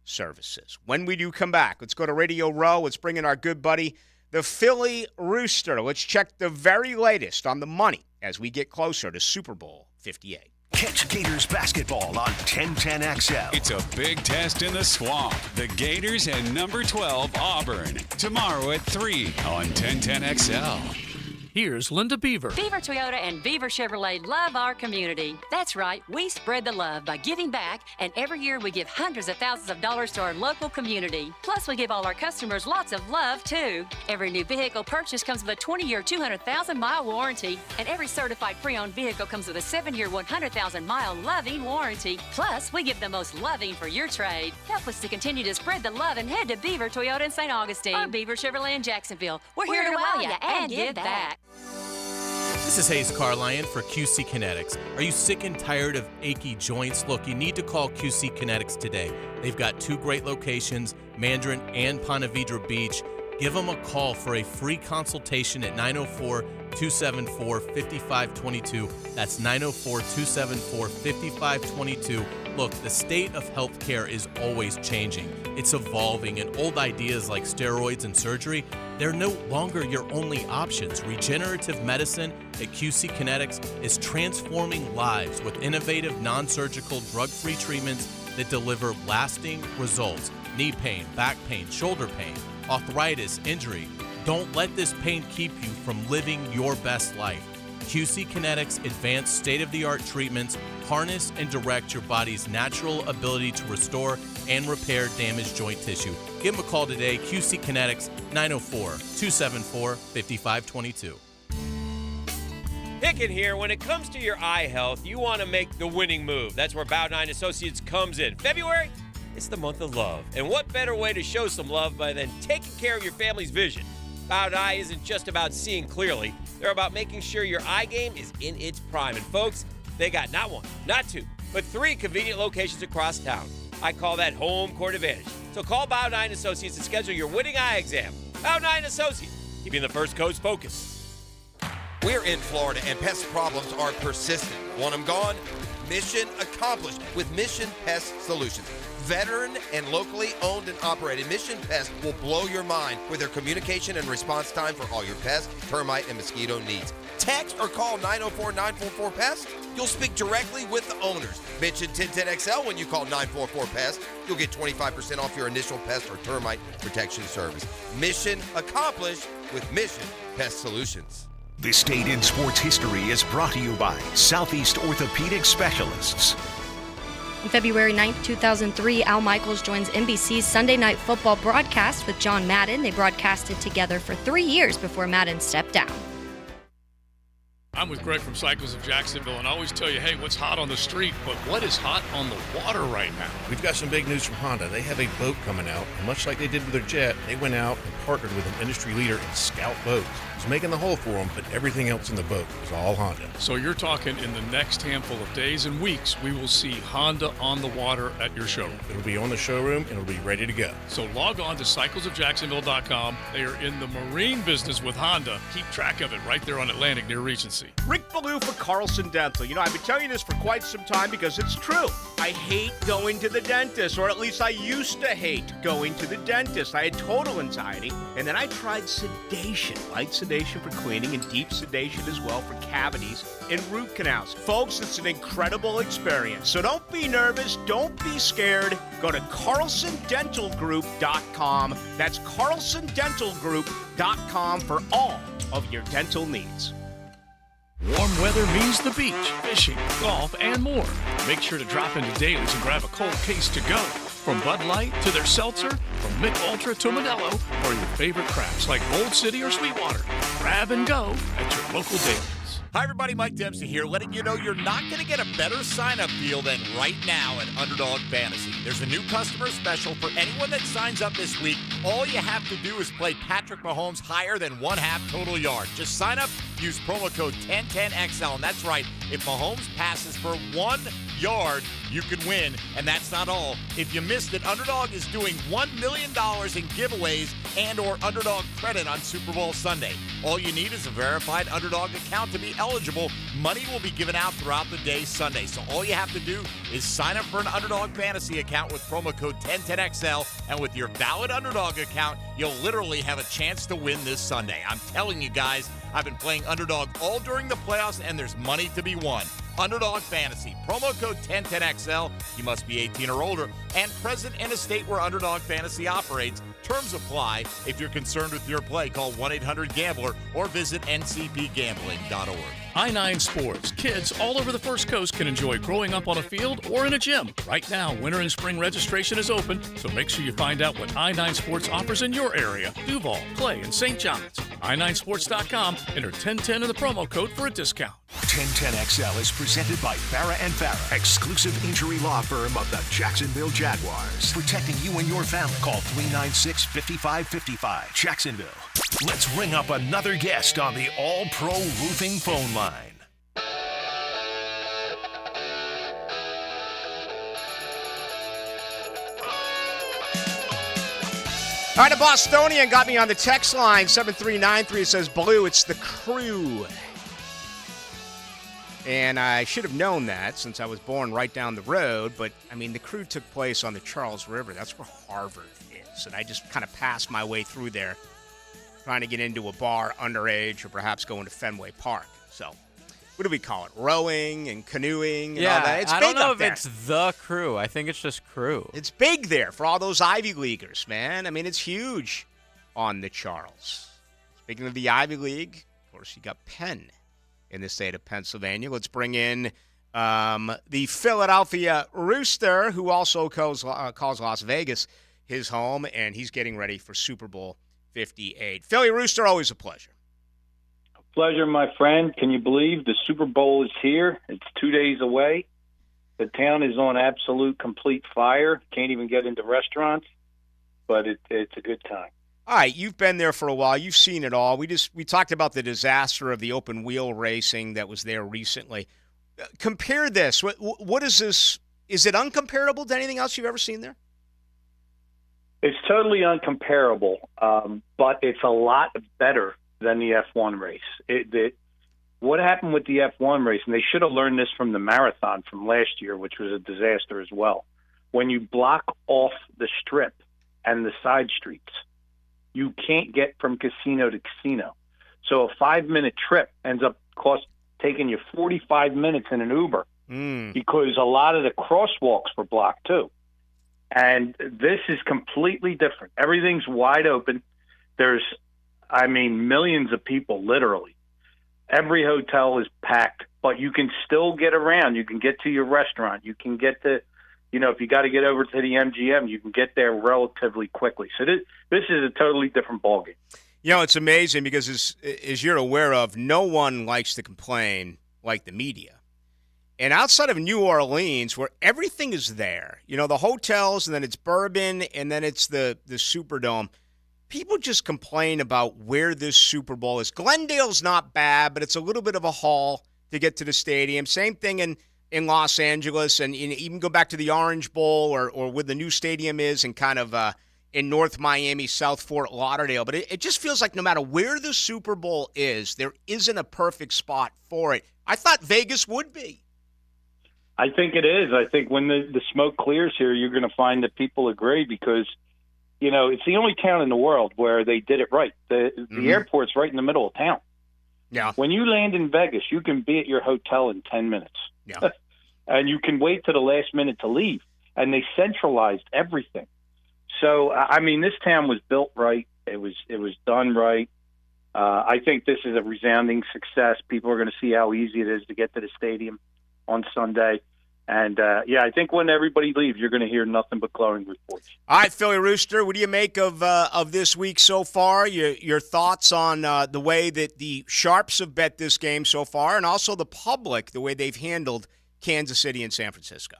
Services. When we do come back, let's go to Radio Row. Let's bring in our good buddy, the Philly Rooster. Let's check the very latest on the money as we get closer to Super Bowl 58. Catch Gators basketball on 1010XL. It's a big test in the swamp. The Gators and number 12 Auburn. Tomorrow at 3 on 1010XL. Here's Linda Beaver. Beaver Toyota and Beaver Chevrolet love our community. That's right, we spread the love by giving back, and every year we give hundreds of thousands of dollars to our local community. Plus, we give all our customers lots of love, too. Every new vehicle purchase comes with a 20-year, 200,000-mile warranty, and every certified pre-owned vehicle comes with a 7-year, 100,000-mile loving warranty. Plus, we give the most loving for your trade. Help us to continue to spread the love and head to Beaver Toyota in St. Augustine or Beaver Chevrolet in Jacksonville. We're here to wow you and give back. This is Hayes Carlion for QC Kinetics. Are you sick and tired of achy joints? Look, you need to call QC Kinetics today. They've got 2 great locations, Mandarin and Ponte Vedra Beach. give them a call for a free consultation at 904-274-5522. That's 904-274-5522. Look, the state of healthcare is always changing. It's evolving, and old ideas like steroids and surgery, they're no longer your only options. Regenerative medicine at QC Kinetics is transforming lives with innovative, non-surgical, drug-free treatments that deliver lasting results. Knee pain, back pain, shoulder pain, arthritis, injury. Don't let this pain keep you from living your best life. QC Kinetics advanced state-of-the-art treatments harness and direct your body's natural ability to restore and repair damaged joint tissue. Give them a call today, QC Kinetics, 904-274-5522. Pickett here. When it comes to your eye health, you want to make the winning move. That's where Bow 9 Associates comes in. February, it's the month of love. And what better way to show some love by than taking care of your family's vision? Bow 9 isn't just about seeing clearly. They're about making sure your eye game is in its prime. And folks, they got not one, not two, but 3 convenient locations across town. I call that home court advantage. So call Bow 9 Associates and schedule your winning eye exam. Bow 9 Associates, keeping the First Coast focused. We're in Florida, and pest problems are persistent. Want them gone? Mission accomplished with Mission Pest Solutions. Veteran and locally owned and operated, Mission Pest will blow your mind with their communication and response time for all your pest, termite, and mosquito needs. Text or call 904-944-PEST. You'll speak directly with the owners. Mention 1010XL when you call 944-PEST. You'll get 25% off your initial pest or termite protection service. Mission accomplished with Mission Pest Solutions. This date in sports history is brought to you by Southeast Orthopedic Specialists. On February 9th, 2003, Al Michaels joins NBC's Sunday Night Football broadcast with John Madden. They broadcasted together for 3 years before Madden stepped down. I'm with Greg from Cycles of Jacksonville, and I always tell you, hey, what's hot on the street, but what is hot on the water right now? We've got some big news from Honda. They have a boat coming out, and much like they did with their jet, they went out and partnered with an industry leader in Scout Boats. It's making the hull for them, but everything else in the boat is all Honda. So you're talking in the next handful of days and weeks, we will see Honda on the water at your showroom. It'll be on the showroom, and it'll be ready to go. So log on to cyclesofjacksonville.com. They are in the marine business with Honda. Keep track of it right there on Atlantic near Regency. Rick Ballou for Carlson Dental. You know, I've been telling you this for quite some time because it's true. I hate going to the dentist, or at least I used to hate going to the dentist. I had total anxiety, and then I tried sedation, light sedation for cleaning and deep sedation as well for cavities and root canals. Folks, it's an incredible experience. So don't be nervous. Don't be scared. Go to carlsondentalgroup.com. That's carlsondentalgroup.com for all of your dental needs. Warm weather means the beach, fishing, golf, and more. Make sure to drop into Daly's and grab a cold case to go. From Bud Light to their seltzer, from Mick Ultra to Modelo, or your favorite crafts like Gold City or Sweetwater. Grab and go at your local Daly's. Hi, everybody. Mike Dempsey here, letting you know you're not going to get a better sign-up deal than right now at Underdog Fantasy. There's a new customer special for anyone that signs up this week. All you have to do is play Patrick Mahomes higher than 1/2 total yard. Just sign up, use promo code 1010XL, and that's right. If Mahomes passes for 1 yard, you can win. And that's not all. If you missed it, Underdog is doing $1 million in giveaways and or Underdog credit on Super Bowl Sunday. All you need is a verified Underdog account to be eligible. Money will be given out throughout the day Sunday. So all you have to do is sign up for an Underdog Fantasy account with promo code 1010XL. And with your valid Underdog account, you'll literally have a chance to win this Sunday. I'm telling you guys, I've been playing Underdog all during the playoffs, and there's money to be won. Underdog Fantasy, promo code 1010XL. You must be 18 or older and present in a state where Underdog Fantasy operates. Terms apply. If you're concerned with your play, call 1-800-GAMBLER or visit ncpgambling.org. I-9 Sports. Kids all over the First Coast can enjoy growing up on a field or in a gym. Right now, winter and spring registration is open, so make sure you find out what I-9 Sports offers in your area. Duval, Clay, and St. John's. i9sports.com. Enter 1010 in the promo code for a discount. 1010XL is presented by Farah & Farah, exclusive injury law firm of the Jacksonville Jaguars. Protecting you and your family. Call 396-5555. Jacksonville. Let's ring up another guest on the All-Pro Roofing phone line. All right, a Bostonian got me on the text line, 7393. It says, Ballou, it's the crew. And I should have known that since I was born right down the road. But, I mean, the crew took place on the Charles River. That's where Harvard is. And I just kind of passed my way through there trying to get into a bar underage or perhaps going to Fenway Park. So, what do we call it? Rowing and canoeing and all that? It's I big don't know up if there. it's the crew. I think it's just crew. It's big there for all those Ivy Leaguers, man. I mean, it's huge on the Charles. Speaking of the Ivy League, of course, you got Penn in the state of Pennsylvania. Let's bring in the Philadelphia Rooster, who also calls Las Vegas his home, and he's getting ready for Super Bowl 58. Philly Rooster, always a pleasure. Pleasure, my friend. Can you believe the Super Bowl is here? It's 2 days away. The town is on absolute complete fire. Can't even get into restaurants, but it's a good time. All right, you've been there for a while. You've seen it all. We talked about the disaster of the open wheel racing that was there recently. Compare this. What is this? Is it uncomparable to anything else you've ever seen there? It's totally uncomparable, but it's a lot better than the F1 race. What happened with the F1 race, and they should have learned this from the marathon from last year, which was a disaster as well. When you block off the strip and the side streets, you can't get from casino to casino. So a 5-minute trip ends up taking you 45 minutes in an Uber because a lot of the crosswalks were blocked too. And this is completely different. Everything's wide open. There's, millions of people, literally. Every hotel is packed, but you can still get around. You can get to your restaurant. You can get to, if you got to get over to the MGM, you can get there relatively quickly. So this is a totally different ballgame. It's amazing because, as you're aware of, no one likes to complain like the media. And outside of New Orleans, where everything is there, the hotels, and then it's Bourbon, and then it's the Superdome, people just complain about where this Super Bowl is. Glendale's not bad, but it's a little bit of a haul to get to the stadium. Same thing in Los Angeles, and even go back to the Orange Bowl or where the new stadium is and kind of in North Miami, South Fort Lauderdale. But it just feels like no matter where the Super Bowl is, there isn't a perfect spot for it. I thought Vegas would be. I think it is. I think when the smoke clears here, you're going to find that people agree because, it's the only town in the world where they did it right. The airport's right in the middle of town. Yeah. When you land in Vegas, you can be at your hotel in 10 minutes. Yeah. And you can wait to the last minute to leave. And they centralized everything. So, this town was built right. It was done right. I think this is a resounding success. People are going to see how easy it is to get to the stadium on Sunday. And, I think when everybody leaves, you're going to hear nothing but glowing reports. All right, Philly Rooster, what do you make of this week so far? Your thoughts on the way that the Sharps have bet this game so far, and also the public, the way they've handled Kansas City and San Francisco?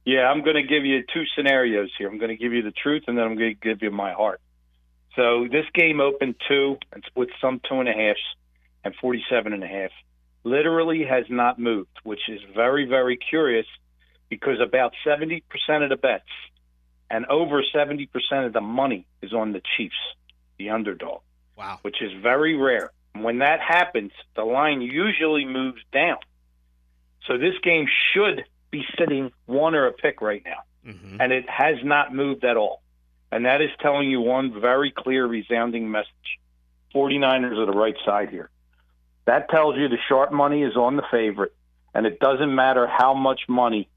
Yeah, I'm going to give you two scenarios here. I'm going to give you the truth, and then I'm going to give you my heart. So this game opened 2, and with some 2.5s and 47.5. Literally has not moved, which is very, very curious because about 70% of the bets and over 70% of the money is on the Chiefs, the underdog. Wow. Which is very rare. And when that happens, the line usually moves down. So this game should be sitting 1 or a pick right now. Mm-hmm. And it has not moved at all. And that is telling you one very clear, resounding message. 49ers are the right side here. That tells you the sharp money is on the favorite, and it doesn't matter how much money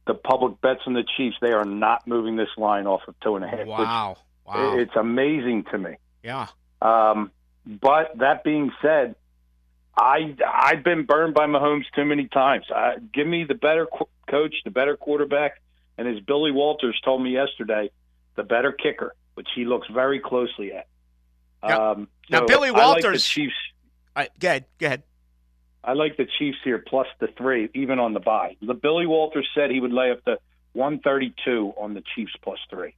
the public bets on the Chiefs. They are not moving this line off of 2.5. Wow. It's amazing to me. Yeah. But that being said, I've been burned by Mahomes too many times. Give me the better coach, the better quarterback, and as Billy Walters told me yesterday, the better kicker, which he looks very closely at. Now Billy Walters. I like the Chiefs. Go ahead. I like the Chiefs here plus the 3, even on the bye. The Billy Walters said he would lay up to 132 on the Chiefs plus 3.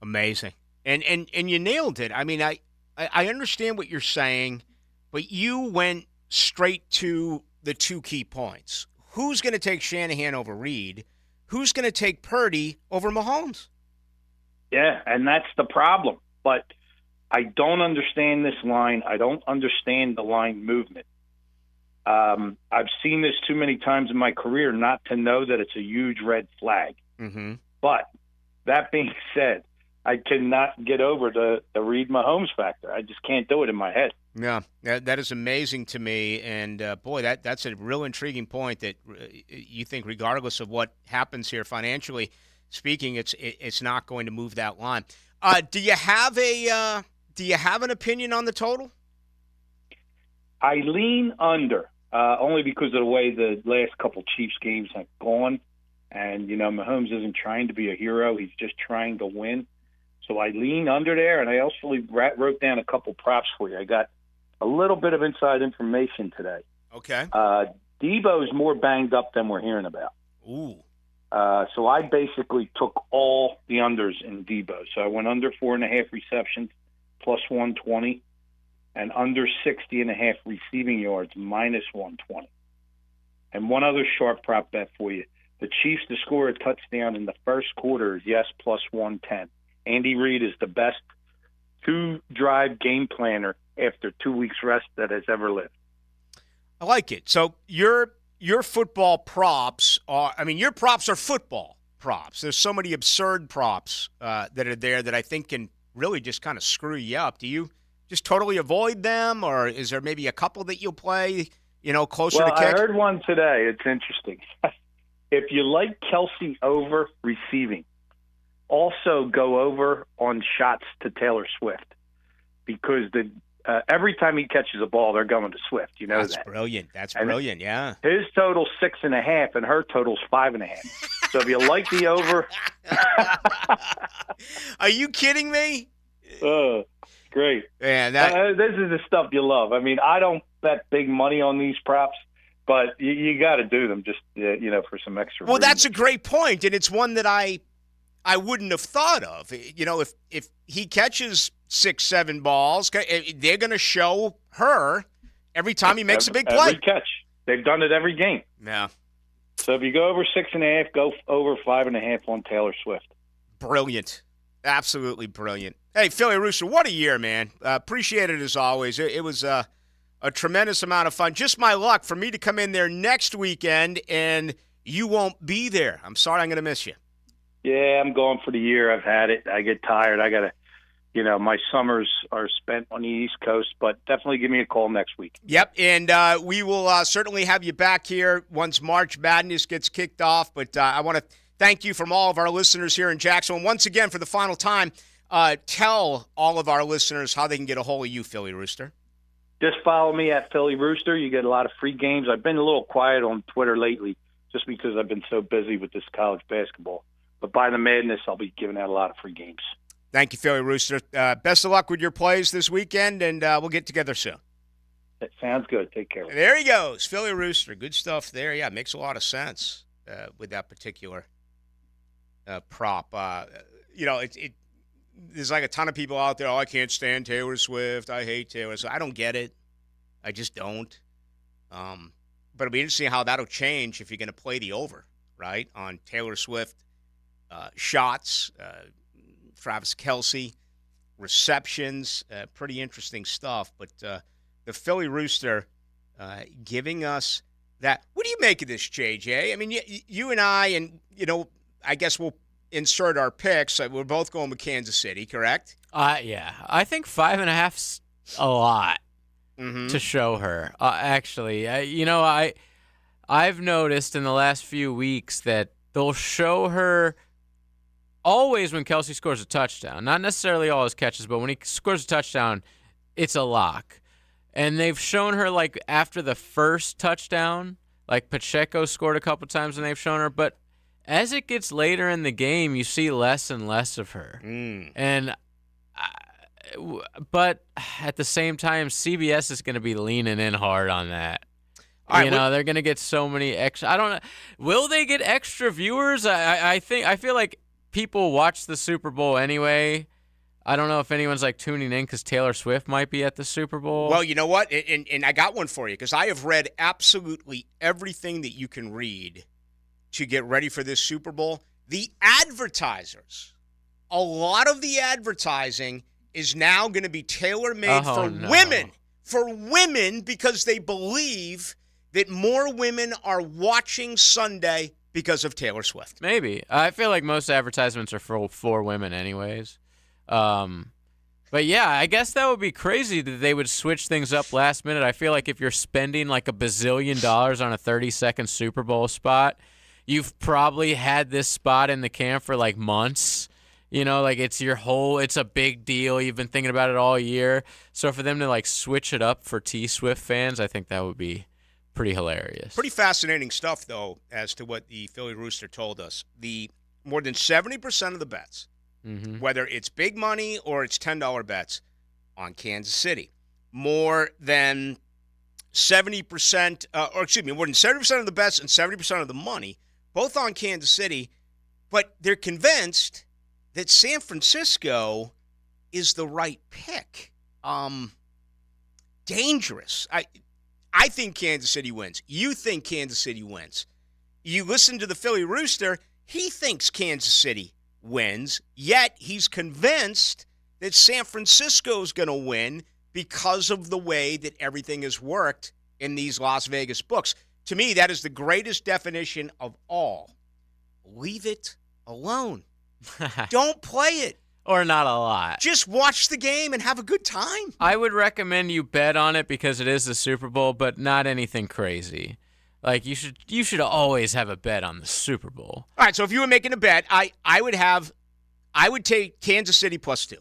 Amazing. And you nailed it. I understand what you're saying, but you went straight to the 2 key points. Who's going to take Shanahan over Reed? Who's going to take Purdy over Mahomes? Yeah, and that's the problem. But I don't understand this line. I don't understand the line movement. I've seen this too many times in my career not to know that it's a huge red flag. Mm-hmm. But that being said, I cannot get over the Reed Mahomes factor. I just can't do it in my head. Yeah, that is amazing to me. And, boy, that's a real intriguing point that you think regardless of what happens here financially speaking, it's not going to move that line. Do you have an opinion on the total? I lean under, only because of the way the last couple Chiefs games have gone. And, Mahomes isn't trying to be a hero. He's just trying to win. So I lean under there, and I also wrote down a couple props for you. I got a little bit of inside information today. Okay. Debo's more banged up than we're hearing about. Ooh. So I basically took all the unders in Debo. So I went under 4.5 receptions, plus 120, and under 60.5 receiving yards, minus 120. And one other sharp prop bet for you. The Chiefs to score a touchdown in the first quarter is yes, plus 110. Andy Reid is the best two-drive game planner after 2 weeks rest that has ever lived. I like it. So your football props your props are football props. There's so many absurd props that are there that I think can really just kind of screw you up. Do you just totally avoid them, or is there maybe a couple that you'll play, closer to kick? I heard one today. It's interesting. If you like Kelsey over receiving, also go over on shots to Taylor Swift, because every time he catches a ball, they're going to Swift. You know That's that. Brilliant. That's brilliant. Yeah. His total's 6.5, and her total's 5.5. So if you like the over, are you kidding me? Great. Man, this is the stuff you love. I mean, I don't bet big money on these props, but you got to do them just for some extra. Well, that's a great point, and it's one that I wouldn't have thought of. If he catches 6-7 balls, they're going to show her every time he makes a big play. Every catch. They've done it every game. Yeah. So if you go over 6.5, go over 5.5 on Taylor Swift. Brilliant. Absolutely brilliant. Hey, Philly Rooster, what a year, man. Appreciate it as always. It was a tremendous amount of fun. Just my luck for me to come in there next weekend and you won't be there. I'm sorry, I'm going to miss you. Yeah, I'm going for the year. I've had it. I get tired. I got to, my summers are spent on the East Coast, but definitely give me a call next week. Yep, and we will certainly have you back here once March Madness gets kicked off. But I want to thank you from all of our listeners here in Jacksonville. And once again, for the final time, tell all of our listeners how they can get a hold of you, Philly Rooster. Just follow me at Philly Rooster. You get a lot of free games. I've been a little quiet on Twitter lately just because I've been so busy with this college basketball. But by the madness, I'll be giving out a lot of free games. Thank you, Philly Rooster. Best of luck with your plays this weekend, and we'll get together soon. That sounds good. Take care. There he goes, Philly Rooster. Good stuff there. Yeah, it makes a lot of sense with that particular prop. There's like a ton of people out there, I can't stand Taylor Swift. I hate Taylor Swift. I don't get it. I just don't. But it'll be interesting how that'll change if you're going to play the over, right, on Taylor Swift shots, Travis Kelce, receptions, pretty interesting stuff. But the Philly Rooster giving us that. What do you make of this, JJ? I mean, you and I, and, I guess we'll insert our picks. We're both going with Kansas City, correct? Yeah. I think 5.5's a lot to show her. Actually, I've noticed in the last few weeks that they'll show her always when Kelce scores a touchdown. Not necessarily all his catches, but when he scores a touchdown, it's a lock. And they've shown her, like, after the first touchdown, like Pacheco scored a couple times and they've shown her, but as it gets later in the game, you see less and less of her. And but at the same time, CBS is going to be leaning in hard on that. They're going to get so many extra. I don't know. Will they get extra viewers? I feel like people watch the Super Bowl anyway. I don't know if anyone's like tuning in because Taylor Swift might be at the Super Bowl. Well, you know what? And I got one for you because I have read absolutely everything that you can read to get ready for this Super Bowl. The advertisers a lot of the advertising is now going to be tailor-made women. For women, because they believe that more women are watching Sunday because of Taylor Swift. Maybe. I feel like most advertisements are for women anyways. But yeah, I guess that would be crazy that they would switch things up last minute. I feel like if you're spending like $1 bazillion on a 30-second Super Bowl spot, you've probably had this spot in the can for like months. You know, like it's a big deal. You've been thinking about it all year. So for them to like switch it up for T-Swift fans, I think that would be pretty hilarious. Pretty fascinating stuff, though, as to what the Philly Rooster told us. The more than 70% of the bets, whether it's big money or it's $10 bets on Kansas City, more than 70%, more than 70% of the bets and 70% of the money, both on Kansas City, but they're convinced that San Francisco is the right pick. Dangerous. I think Kansas City wins. You think Kansas City wins. You listen to the Philly Rooster, he thinks Kansas City wins, yet he's convinced that San Francisco's going to win because of the way that everything has worked in these Las Vegas books. To me, that is the greatest definition of all. Leave it alone. Don't play it. Or not a lot. Just watch the game and have a good time. I would recommend you bet on it because it is the Super Bowl, but not anything crazy. Like you should always have a bet on the Super Bowl. All right, so if you were making a bet, I would take Kansas City +2.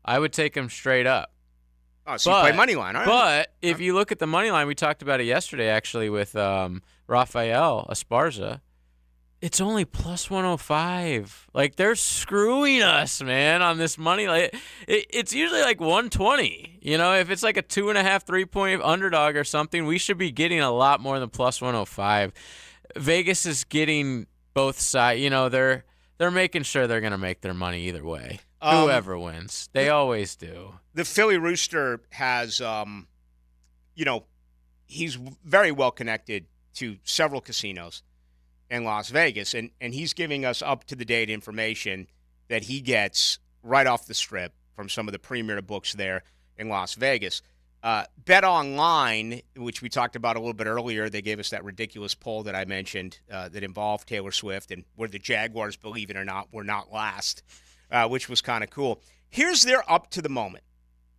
I would take them straight up. Oh, so you play money line, all right? But if you look at the money line, we talked about it yesterday actually with Rafael Esparza. It's only +105. Like, they're screwing us, man, on this money. Like, it's usually like 120. You know, if it's like a 2.5, 3-point underdog or something, we should be getting a lot more than +105. Vegas is getting both sides. You know, they're making sure they're going to make their money either way. Whoever wins. They always do. The Philly Rooster has, he's very well connected to several casinos in Las Vegas, and he's giving us up-to-the-date information that he gets right off the strip from some of the premier books there in Las Vegas. Bet Online, which we talked about a little bit earlier, they gave us that ridiculous poll that I mentioned that involved Taylor Swift, and where the Jaguars, believe it or not, were not last, which was kind of cool. Here's their up-to-the-moment,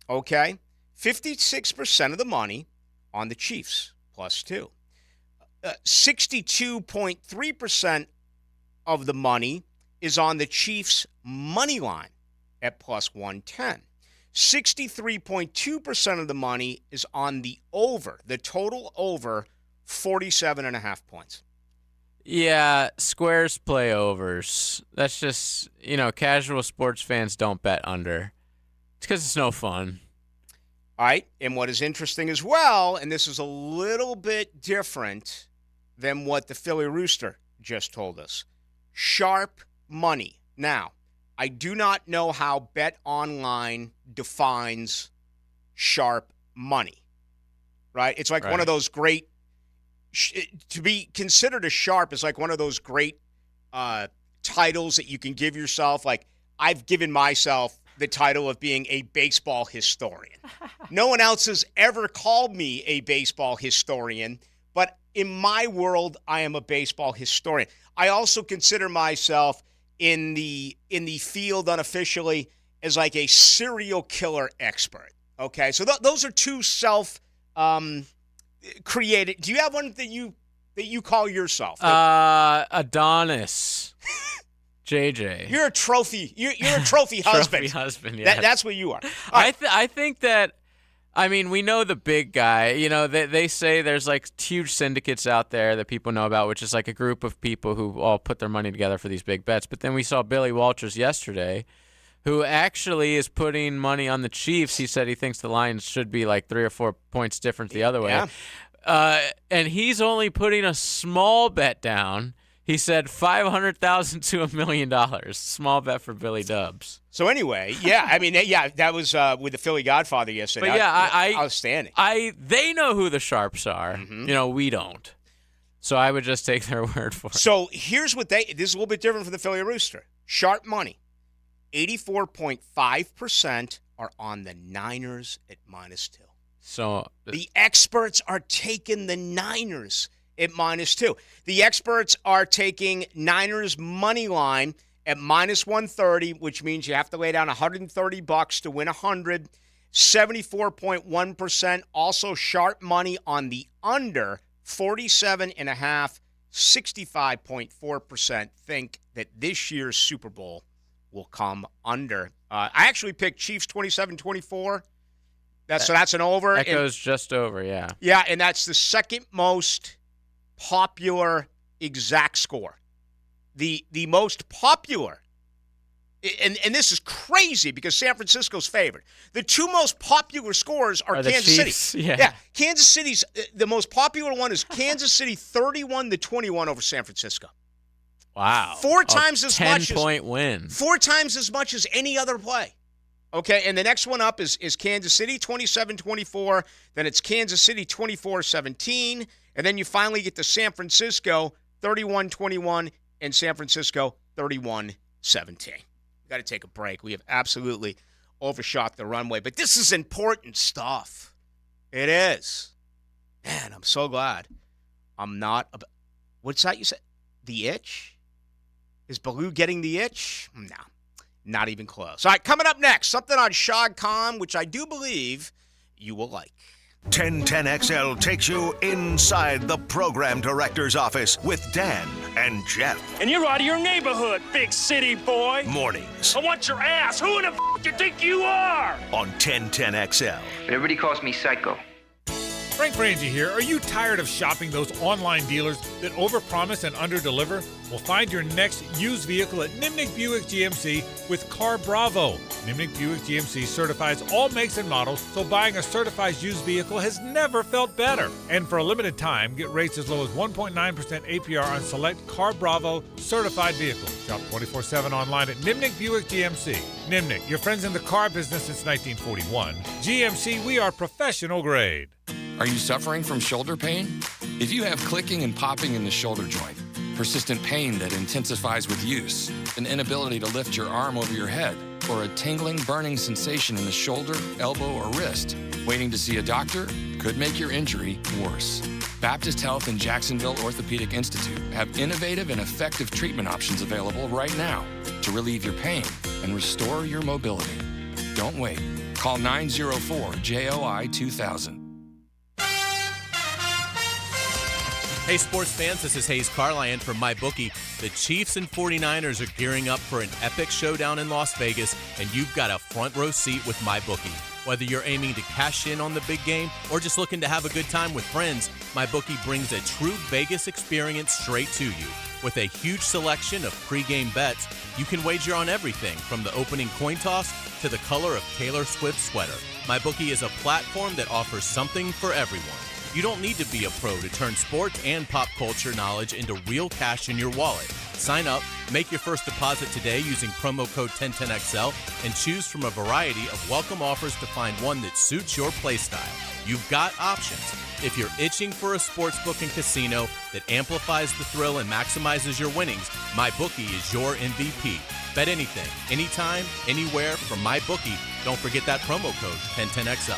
okay? 56% of the money on the Chiefs, +2. 62.3% of the money is on the Chiefs' money line at +110. 63.2% of the money is on the over, the total over, 47.5 points. Yeah, squares play overs. That's just, casual sports fans don't bet under. It's because it's no fun. All right, and what is interesting as well, and this is a little bit different than what the Philly Rooster just told us, sharp money. Now, I do not know how Bet Online defines sharp money, right? It's like one of those great, to be considered a sharp is like one of those great titles that you can give yourself. Like, I've given myself the title of being a baseball historian. No one else has ever called me a baseball historian, but in my world, I am a baseball historian. I also consider myself in the field unofficially as like a serial killer expert. Okay, so those are two self-created. Do you have one that you call yourself? Adonis. JJ. You're a trophy. You're a trophy husband. Trophy husband. Yeah. That's what you are. I think that. I mean, we know the big guy. They say there's like huge syndicates out there that people know about, which is like a group of people who all put their money together for these big bets. But then we saw Billy Walters yesterday, who actually is putting money on the Chiefs. He said he thinks the Lions should be like 3 or 4 points different the other way. Yeah. And he's only putting a small bet down. He said $500,000 to $1 million. Small bet for Billy Dubs. So anyway, that was with the Philly Godfather yesterday. But outstanding. They know who the sharps are. Mm-hmm. We don't. So I would just take their word for it. So here's what this is a little bit different from the Philly Rooster. Sharp money. 84.5% are on the Niners at -2. So the experts are taking the Niners at -2. The experts are taking Niners money line at -130, which means you have to lay down $130 to win 100. 74.1%. Also sharp money on the under 47.5. 65.4% think that this year's Super Bowl will come under. I actually picked Chiefs 27-24. So that's an over. That goes just over, yeah. Yeah, and that's the second most popular exact score. The most popular, and this is crazy because San Francisco's favored. The two most popular scores are Kansas Chiefs? City. Yeah. Kansas City's the most popular one is Kansas City 31-21 over San Francisco. Wow. 4 times as much. 10-point win. 4 times as much as any other play. Okay, and the next one up is Kansas City 27-24. Then it's Kansas City 24-17. And then you finally get to San Francisco 31-21 and San Francisco 31-17. We've got to take a break. We have absolutely overshot the runway. But this is important stuff. It is. Man, I'm so glad I'm not. What's that you said? The itch? Is Ballou getting the itch? No. Not even close. All right, coming up next, something on Shad Khan, which I do believe you will like. 1010XL takes you inside the program director's office with Dan and Jeff. And you're out of your neighborhood, big city boy. Mornings I want your ass. Who in the you think you are? on 1010XL. Everybody calls me Psycho. Frank Frangie here. Are you tired of shopping those online dealers that overpromise and underdeliver? Well, find your next used vehicle at Nimnik Buick GMC with Car Bravo. Nimnik Buick GMC certifies all makes and models, so buying a certified used vehicle has never felt better. And for a limited time, get rates as low as 1.9% APR on select Car Bravo certified vehicles. Shop 24/7 online at Nimnik Buick GMC. Nimnik, your friends in the car business since 1941. GMC, we are professional grade. Are you suffering from shoulder pain? If you have clicking and popping in the shoulder joint, persistent pain that intensifies with use, an inability to lift your arm over your head, or a tingling, burning sensation in the shoulder, elbow, or wrist, waiting to see a doctor could make your injury worse. Baptist Health and Jacksonville Orthopedic Institute have innovative and effective treatment options available right now to relieve your pain and restore your mobility. Don't wait. Call 904-JOI-2000. Hey, sports fans, this is Hayes Carlyon from MyBookie. The Chiefs and 49ers are gearing up for an epic showdown in Las Vegas, and you've got a front row seat with MyBookie. Whether you're aiming to cash in on the big game or just looking to have a good time with friends, MyBookie brings a true Vegas experience straight to you. With a huge selection of pregame bets, you can wager on everything from the opening coin toss to the color of Taylor Swift's sweater. MyBookie is a platform that offers something for everyone. You don't need to be a pro to turn sports and pop culture knowledge into real cash in your wallet. Sign up, make your first deposit today using promo code 1010XL, and choose from a variety of welcome offers to find one that suits your playstyle. You've got options. If you're itching for a sportsbook and casino that amplifies the thrill and maximizes your winnings, MyBookie is your MVP. Bet anything, anytime, anywhere from MyBookie. Don't forget that promo code 1010XL.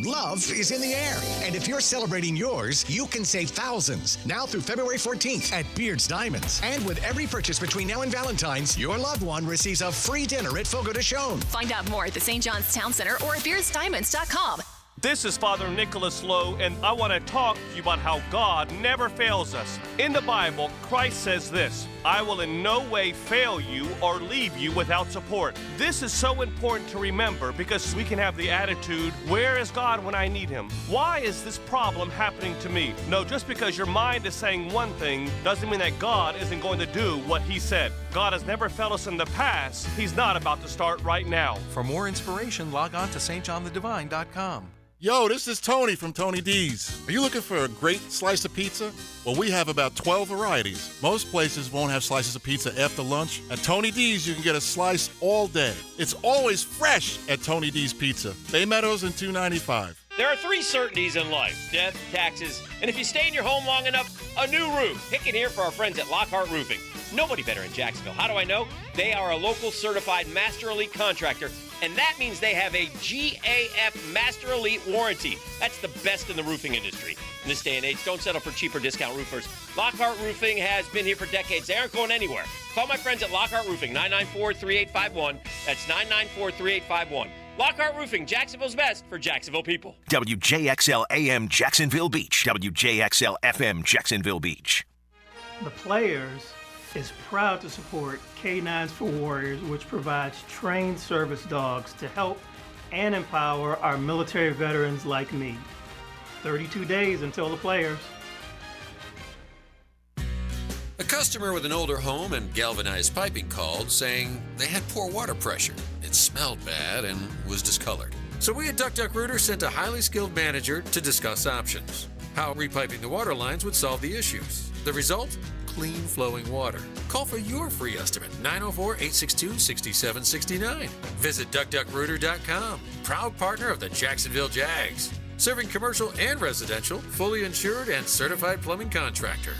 Love is in the air, and if you're celebrating yours, you can save thousands now through February 14th at Beard's Diamonds. And with every purchase between now and Valentine's, your loved one receives a free dinner at Fogo de Chão. Find out more at the St. John's Town Center or at beardsdiamonds.com. This is Father Nicholas Lowe, and I want to talk to you about how God never fails us. In the Bible, Christ says this: I will in no way fail you or leave you without support. This is so important to remember because we can have the attitude, where is God when I need him? Why is this problem happening to me? No, just because your mind is saying one thing doesn't mean that God isn't going to do what he said. God has never failed us in the past. He's not about to start right now. For more inspiration, log on to stjohnthedivine.com. Yo, this is Tony from Tony D's. Are you looking for a great slice of pizza? Well, we have about 12 varieties. Most places won't have slices of pizza after lunch. At Tony D's, you can get a slice all day. It's always fresh at Tony D's Pizza. Bay Meadows and 295. There are 3 certainties in life: death, taxes, and if you stay in your home long enough, a new roof. Pick it here for our friends at Lockhart Roofing. Nobody better in Jacksonville. How do I know? They are a local certified Master Elite contractor, and that means they have a GAF Master Elite warranty. That's the best in the roofing industry. In this day and age, don't settle for cheaper discount roofers. Lockhart Roofing has been here for decades. They aren't going anywhere. Call my friends at Lockhart Roofing, 994-3851. That's 994-3851. Lockhart Roofing, Jacksonville's best for Jacksonville people. WJXL AM Jacksonville Beach. WJXL FM Jacksonville Beach. The Players is proud to support K9s for Warriors, which provides trained service dogs to help and empower our military veterans like me. 32 days until the Players. A customer with an older home and galvanized piping called saying they had poor water pressure. It smelled bad and was discolored. So we at Duck Duck Rooter sent a highly skilled manager to discuss options. How repiping the water lines would solve the issues. The result? Clean flowing water. Call for your free estimate, 904-862-6769. Visit DuckDuckRooter.com. Proud partner of the Jacksonville Jags. Serving commercial and residential, fully insured and certified plumbing contractor.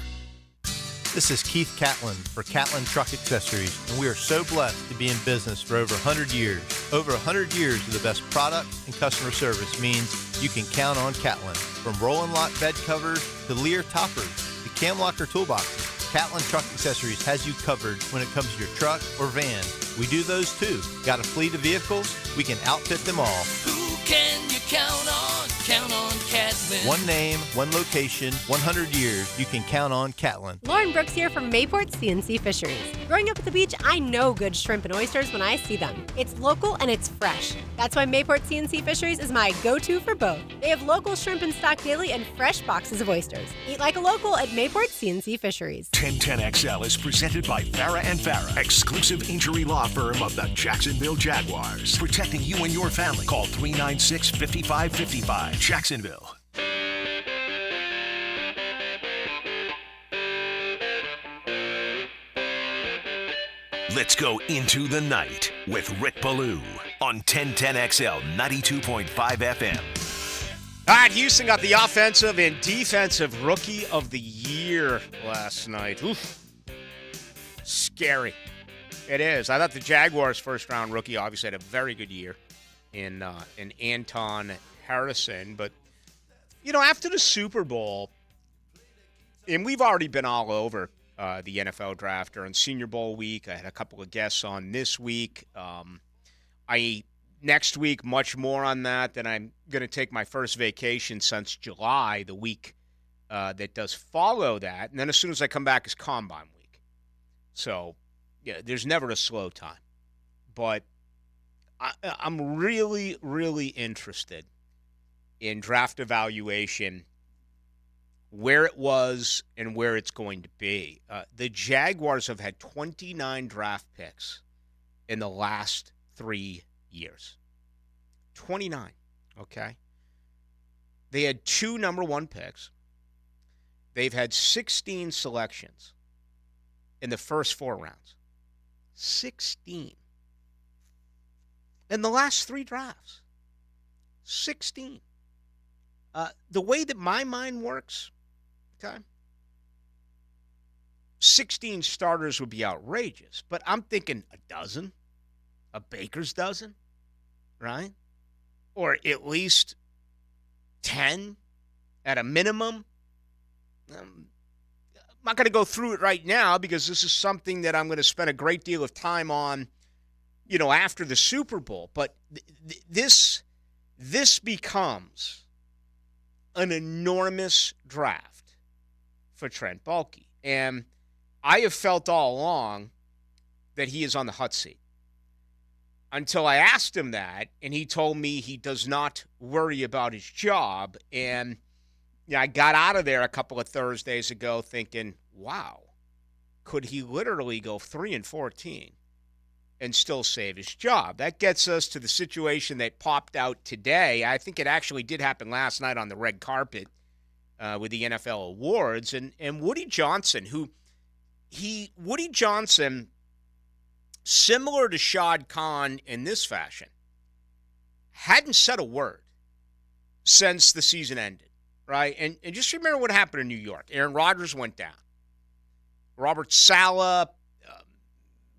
This is Keith Catlin for Catlin Truck Accessories, and we are so blessed to be in business for over 100 years. Over 100 years of the best product and customer service means you can count on Catlin. From Roll-and Lock bed covers to Lear toppers to Cam Locker toolboxes, Catlin Truck Accessories has you covered when it comes to your truck or van. We do those too. Got a fleet of vehicles? We can outfit them all. Who can you count on? Count on Catlin. One name, one location, 100 years. You can count on Catlin. Lauren Brooks here from Mayport CNC Fisheries. Growing up at the beach, I know good shrimp and oysters when I see them. It's local and it's fresh. That's why Mayport CNC Fisheries is my go-to for both. They have local shrimp in stock daily and fresh boxes of oysters. Eat like a local at Mayport CNC Fisheries. 1010XL is presented by Farah and Farah, exclusive injury law firm of the Jacksonville Jaguars. Protecting you and your family. Call 396-5555. Jacksonville. Let's go into the night with Rick Ballou on 1010XL 92.5 FM. All right, Houston got the offensive and defensive rookie of the year last night. Oof. Scary. It is. I thought the Jaguars' first-round rookie obviously had a very good year in Anton Harrison. But, you know, after the Super Bowl, and we've already been all over the NFL draft during Senior Bowl week. I had a couple of guests on this week. Next week, much more on that. Then I'm going to take my first vacation since July, the week that does follow that. And then as soon as I come back is Combine week. So, yeah, there's never a slow time. But I'm really, really interested in draft evaluation, where it was and where it's going to be. The Jaguars have had 29 draft picks in the last 3 years. 29, okay? They had 2 number 1 picks. They've had 16 selections in the first 4 rounds. 16. In the last 3 drafts. 16. The way that my mind works, okay, 16 starters would be outrageous, but I'm thinking a dozen, a baker's dozen, right? Or at least 10 at a minimum. I'm not going to go through it right now because this is something that I'm going to spend a great deal of time on, you know, after the Super Bowl. But this becomes an enormous draft for Trent Baalke. And I have felt all along that he is on the hot seat. Until I asked him that, and he told me he does not worry about his job. And I got out of there a couple of Thursdays ago thinking, wow, could he literally go 3-14 and still save his job? That gets us to the situation that popped out today. I think it actually did happen last night on the red carpet with the NFL awards. And Woody Johnson, similar to Shad Khan in this fashion, hadn't said a word since the season ended, right? And just remember what happened in New York. Aaron Rodgers went down. Robert Saleh,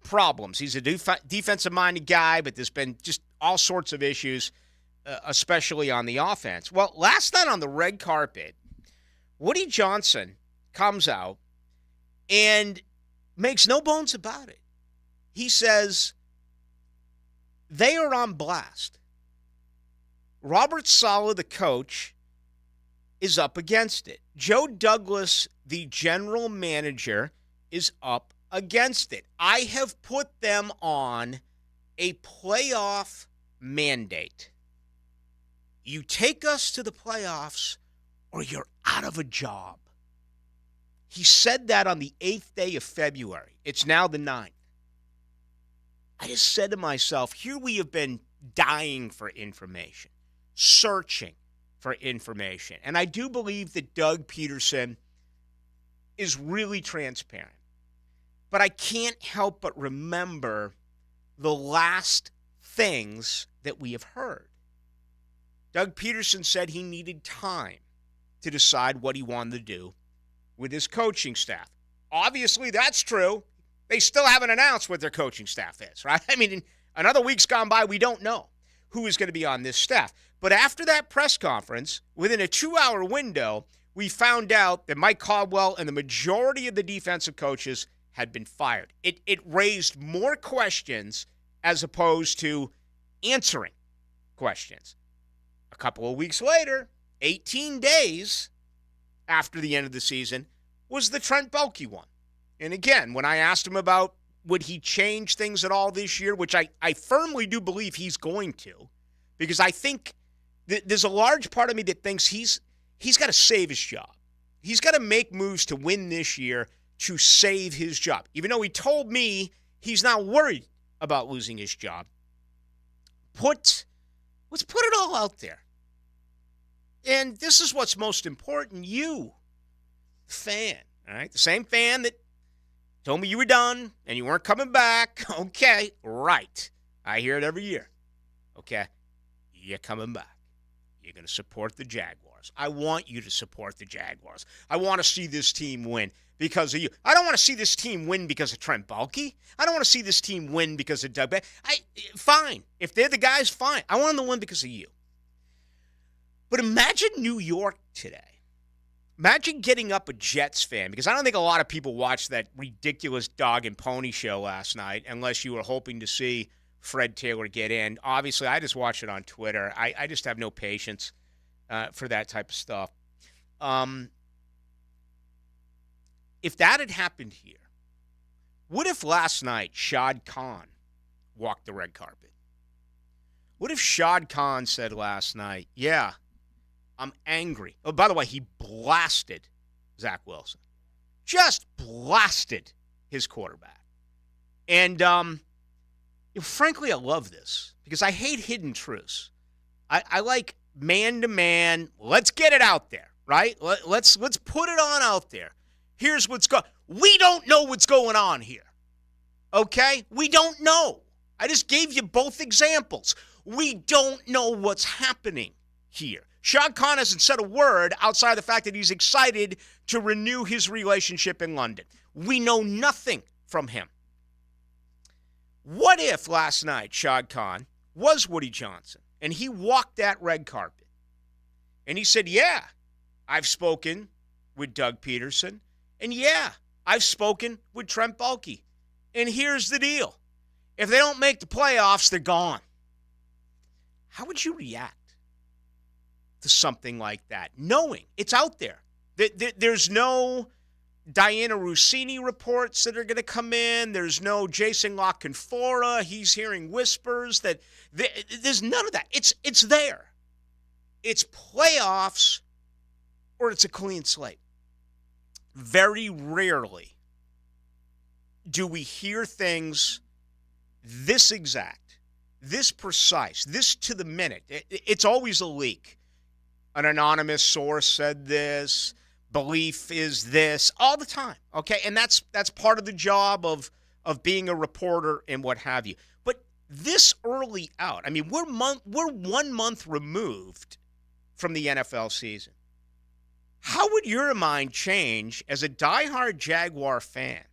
problems. He's a defensive-minded guy, but there's been just all sorts of issues, especially on the offense. Well, last night on the red carpet, Woody Johnson comes out and makes no bones about it. He says they are on blast. Robert Saleh, the coach, is up against it. Joe Douglas, the general manager, is up against it. I have put them on a playoff mandate. You take us to the playoffs or you're out of a job. He said that on the 8th day of February. It's now the 9th. I just said to myself, here we have been dying for information, searching for information. And I do believe that Doug Peterson is really transparent. But I can't help but remember the last things that we have heard. Doug Peterson said he needed time to decide what he wanted to do with his coaching staff. Obviously, that's true. They still haven't announced what their coaching staff is, right? I mean, in another week's gone by, we don't know who is going to be on this staff. But after that press conference, within a 2-hour window, we found out that Mike Caldwell and the majority of the defensive coaches had been fired. It raised more questions as opposed to answering questions. A couple of weeks later, 18 days after the end of the season, was the Trent Baalke one. And again, when I asked him about would he change things at all this year, which I firmly do believe he's going to, because I think there's a large part of me that thinks he's got to save his job. He's got to make moves to win this year to save his job. Even though he told me he's not worried about losing his job. Let's put it all out there. And this is what's most important. You, fan, all right? The same fan that told me you were done and you weren't coming back. Okay, right. I hear it every year. Okay, you're coming back. You're going to support the Jaguars. I want you to support the Jaguars. I want to see this team win because of you. I don't want to see this team win because of Trent Baalke. I don't want to see this team win because of Doug. Fine. If they're the guys, fine. I want them to win because of you. But imagine New York today. Imagine getting up a Jets fan, because I don't think a lot of people watched that ridiculous dog and pony show last night unless you were hoping to see Fred Taylor get in. Obviously, I just watched it on Twitter. I just have no patience for that type of stuff. If that had happened here, what if last night Shad Khan walked the red carpet? What if Shad Khan said last night, yeah, I'm angry. Oh, by the way, he blasted Zach Wilson. Just blasted his quarterback. And frankly, I love this because I hate hidden truths. I like man-to-man. Let's get it out there, right? Let's put it on out there. Here's what's going on. We don't know what's going on here, okay? We don't know. I just gave you both examples. We don't know what's happening here. Shad Khan hasn't said a word outside the fact that he's excited to renew his relationship in London. We know nothing from him. What if last night Shad Khan was Woody Johnson and he walked that red carpet and he said, yeah, I've spoken with Doug Peterson, and yeah, I've spoken with Trent Baalke. And here's the deal. If they don't make the playoffs, they're gone. How would you react to something like that, knowing it's out there? There's no Diana Rossini reports that are going to come in. There's no Jason La Canfora. He's hearing whispers that there's none of that. It's there. It's playoffs or it's a clean slate. Very rarely do we hear things this exact, this precise, this to the minute. It's always a leak. An anonymous source said this. Belief is this all the time, okay? And that's part of the job of being a reporter and what have you. But this early out, I mean, we're 1 month removed from the NFL season. How would your mind change as a diehard Jaguar fan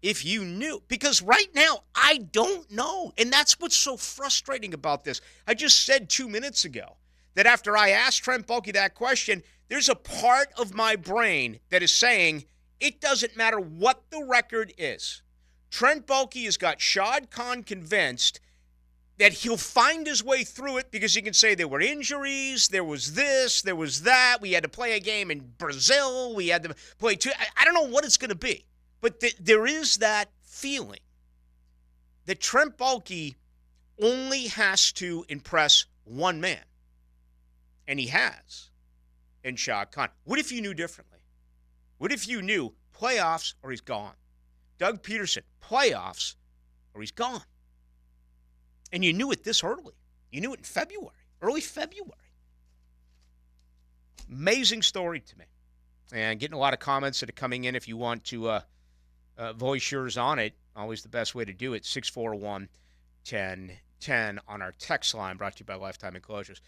if you knew? Because right now, I don't know. And that's what's so frustrating about this. I just said 2 minutes ago that after I asked Trent Baalke that question, there's a part of my brain that is saying it doesn't matter what the record is. Trent Baalke has got Shad Khan convinced that he'll find his way through it because he can say there were injuries, there was this, there was that, we had to play a game in Brazil, we had to play two. I don't know what it's going to be, but there is that feeling that Trent Baalke only has to impress one man, and he has in Shad Khan. What if you knew differently? What if you knew playoffs or he's gone? Doug Peterson, playoffs or he's gone. And you knew it this early. You knew it in February, early February. Amazing story to me. And getting a lot of comments that are coming in. If you want to voice yours on it, always the best way to do it, 641-1010 on our text line, brought to you by Lifetime Enclosures.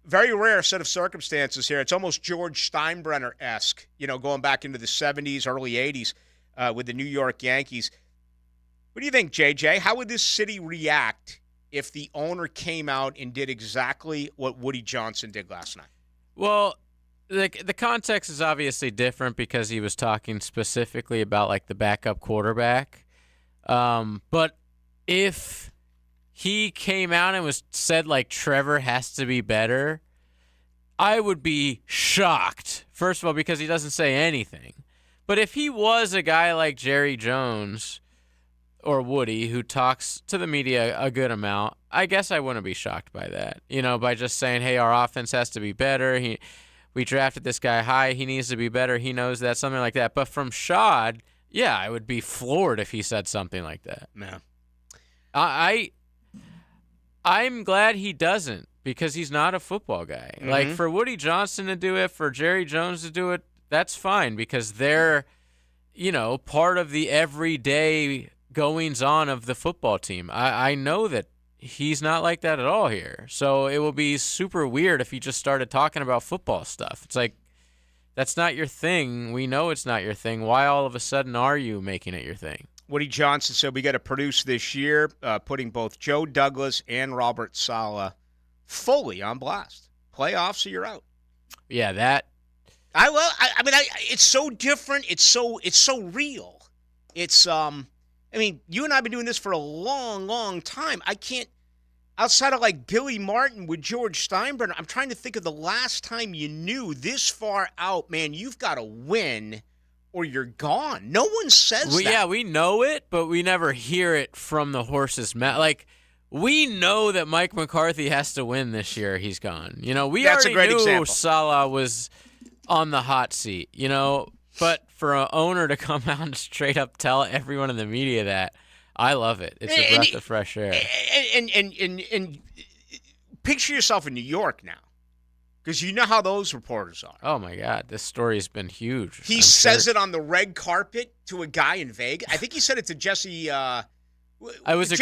Very rare set of circumstances here. It's almost George Steinbrenner-esque, going back into the 70s, early 80s with the New York Yankees. What do you think, JJ? How would this city react if the owner came out and did exactly what Woody Johnson did last night? Well, the context is obviously different because he was talking specifically about like the backup quarterback. But if he came out and said like Trevor has to be better, I would be shocked. First of all, because he doesn't say anything. But if he was a guy like Jerry Jones or Woody who talks to the media a good amount, I guess I wouldn't be shocked by that. By just saying, hey, our offense has to be better. We drafted this guy high. He needs to be better. He knows that, something like that. But from Shad, yeah, I would be floored if he said something like that. No. I'm glad he doesn't because he's not a football guy. Mm-hmm. Like, for Woody Johnson to do it, for Jerry Jones to do it, that's fine because they're, part of the everyday goings-on of the football team. I know that he's not like that at all here. So it will be super weird if he just started talking about football stuff. It's like, that's not your thing. We know it's not your thing. Why all of a sudden are you making it your thing? Woody Johnson said we got to produce this year, putting both Joe Douglas and Robert Saleh fully on blast. Playoffs or you're out. Yeah, that. It's so different. It's so real. It's you and I have been doing this for a long, long time. I can't, outside of like Billy Martin with George Steinbrenner, I'm trying to think of the last time you knew this far out, man, you've got to win or you're gone. No one says that. Yeah, we know it, but we never hear it from the horse's mouth. Like, we know that Mike McCarthy has to win this year. He's gone. We That's already a great knew example. Saleh was on the hot seat, But for an owner to come out and straight up tell everyone in the media that, I love it. It's a breath of fresh air. And picture yourself in New York now, because you know how those reporters are. Oh, my God. This story's been huge. He says it on the red carpet to a guy in Vegas. I think he said it to Jesse It was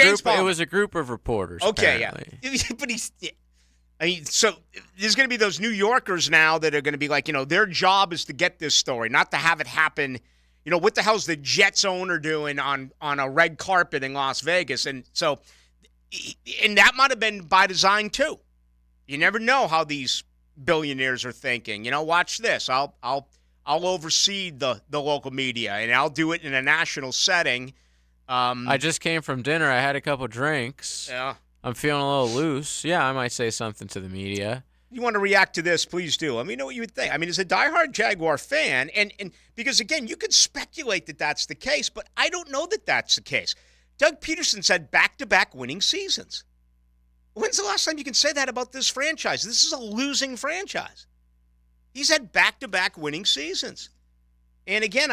a group of reporters. Okay, apparently. yeah. But so there's going to be those New Yorkers now that are going to be like, their job is to get this story, not to have it happen. What the hell's the Jets owner doing on a red carpet in Las Vegas? And so, and that might have been by design too. You never know how these billionaires are thinking. Watch this. I'll oversee the local media, and I'll do it in a national setting. I just came from dinner. I had a couple drinks. Yeah. I'm feeling a little loose. Yeah, I might say something to the media. You want to react to this, please do. Let me know what you would think. As a diehard Jaguar fan, and because, again, you could speculate that that's the case, but I don't know that that's the case. Doug Peterson said back-to-back winning seasons. When's the last time you can say that about this franchise? This is a losing franchise. He's had back-to-back winning seasons. And, again,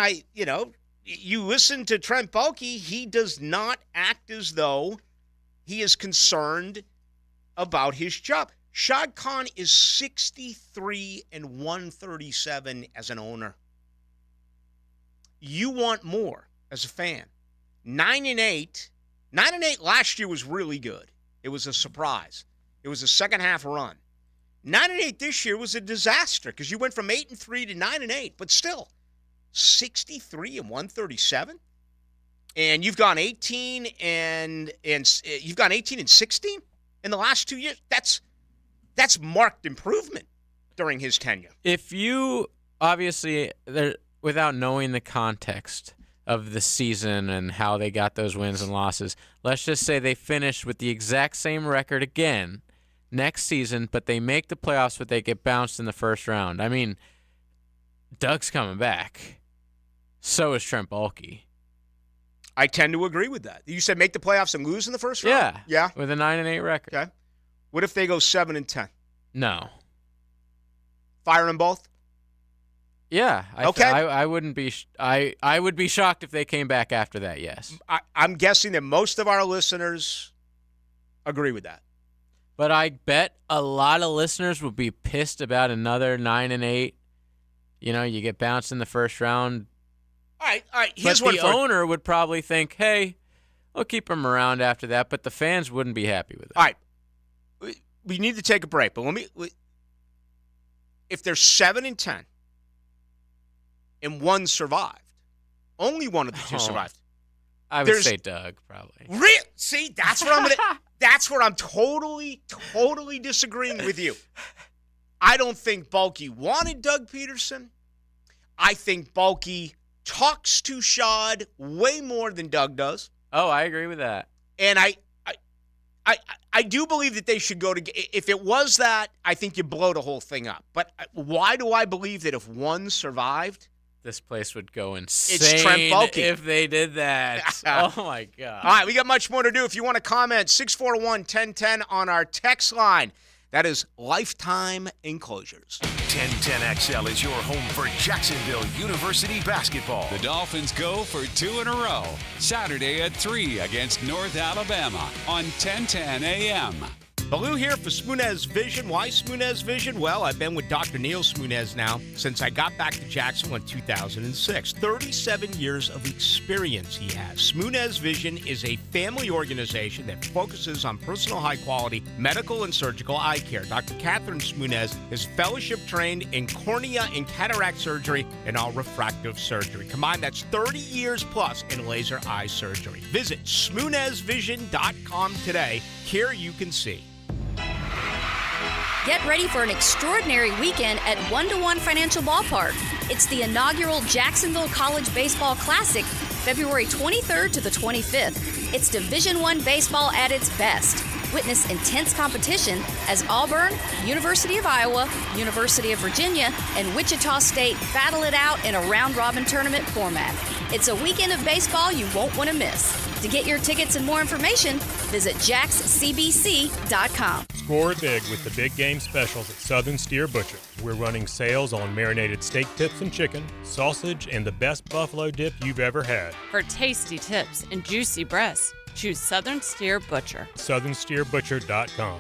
you listen to Trent Baalke, he does not act as though he is concerned about his job. Shad Khan is 63-137 as an owner. You want more as a fan. 9-8. 9-8 last year was really good. It was a surprise. It was a second half run. 9-8 this year was a disaster because you went from 8-3 to 9-8, but still 63-137, and you've gone 18 and you've gone 18-16 in the last 2 years. That's marked improvement during his tenure. If you obviously, without knowing the context of the season and how they got those wins and losses, let's just say they finish with the exact same record again next season, but they make the playoffs, but they get bounced in the first round. I mean, Doug's coming back. So is Trent Baalke. I tend to agree with that. You said make the playoffs and lose in the first round? Yeah. With a 9-8 record. Okay. What if they go 7-10? No. Fire them both? Yeah. Okay. I wouldn't be. I would be shocked if they came back after that. Yes. I'm guessing that most of our listeners agree with that. But I bet a lot of listeners would be pissed about another 9-8. You know, you get bounced in the first round. All right. Here's but the owner would probably think, hey, we'll keep him around after that. But the fans wouldn't be happy with it. All right. We need to take a break, but if they're 7-10 and one survived, only one of the two survived. I would say Doug, probably. See, that's where I'm gonna. That's where I'm totally disagreeing with you. I don't think Baalke wanted Doug Peterson. I think Baalke talks to Shad way more than Doug does. Oh, I agree with that. And I do believe that they should go to. If it was that, I think you blow the whole thing up. But why do I believe that if one survived, this place would go insane? It's Trent Baalke. If they did that. Oh my God! All right, we got much more to do. If you want to comment, 641-1010 on our text line. That is lifetime enclosures. 1010XL is your home for Jacksonville University basketball. The Dolphins go for 2 in a row. Saturday at 3 against North Alabama on 1010 AM. Ballou here for Smoonez Vision. Why Smoonez Vision? Well, I've been with Dr. Neil Smoonez now since I got back to Jacksonville in 2006. 37 years of experience he has. Smoonez Vision is a family organization that focuses on personal high-quality medical and surgical eye care. Dr. Catherine Smoonez is fellowship-trained in cornea and cataract surgery and all refractive surgery. Combined, that's 30 years plus in laser eye surgery. Visit SmoonezVision.com today. Care you can see. Get ready for an extraordinary weekend at 1-to-1 Financial Ballpark. It's the inaugural Jacksonville College Baseball Classic, February 23rd to the 25th. It's Division I baseball at its best. Witness intense competition as Auburn, University of Iowa, University of Virginia, and Wichita State battle it out in a round-robin tournament format. It's a weekend of baseball you won't want to miss. To get your tickets and more information, visit jaxcbc.com. Score big with the big game specials at Southern Steer Butcher. We're running sales on marinated steak tips and chicken, sausage, and the best buffalo dip you've ever had. For tasty tips and juicy breasts, choose Southern Steer Butcher. SouthernSteerButcher.com.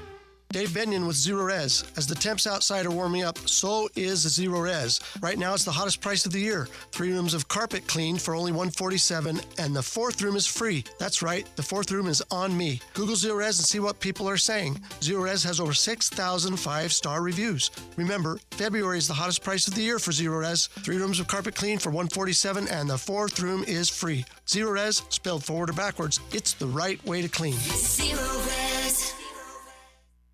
Dave Benyon with Zero Res. As the temps outside are warming up, so is Zero Res. Right now, it's the hottest price of the year. 3 rooms of carpet cleaned for only $147, and the 4th room is free. That's right, the 4th room is on me. Google Zero Res and see what people are saying. Zero Res has over 6,000 5-star reviews. Remember, February is the hottest price of the year for Zero Res. 3 rooms of carpet cleaned for $147, and the 4th room is free. Zero Res, spelled forward or backwards, it's the right way to clean. Zero Res.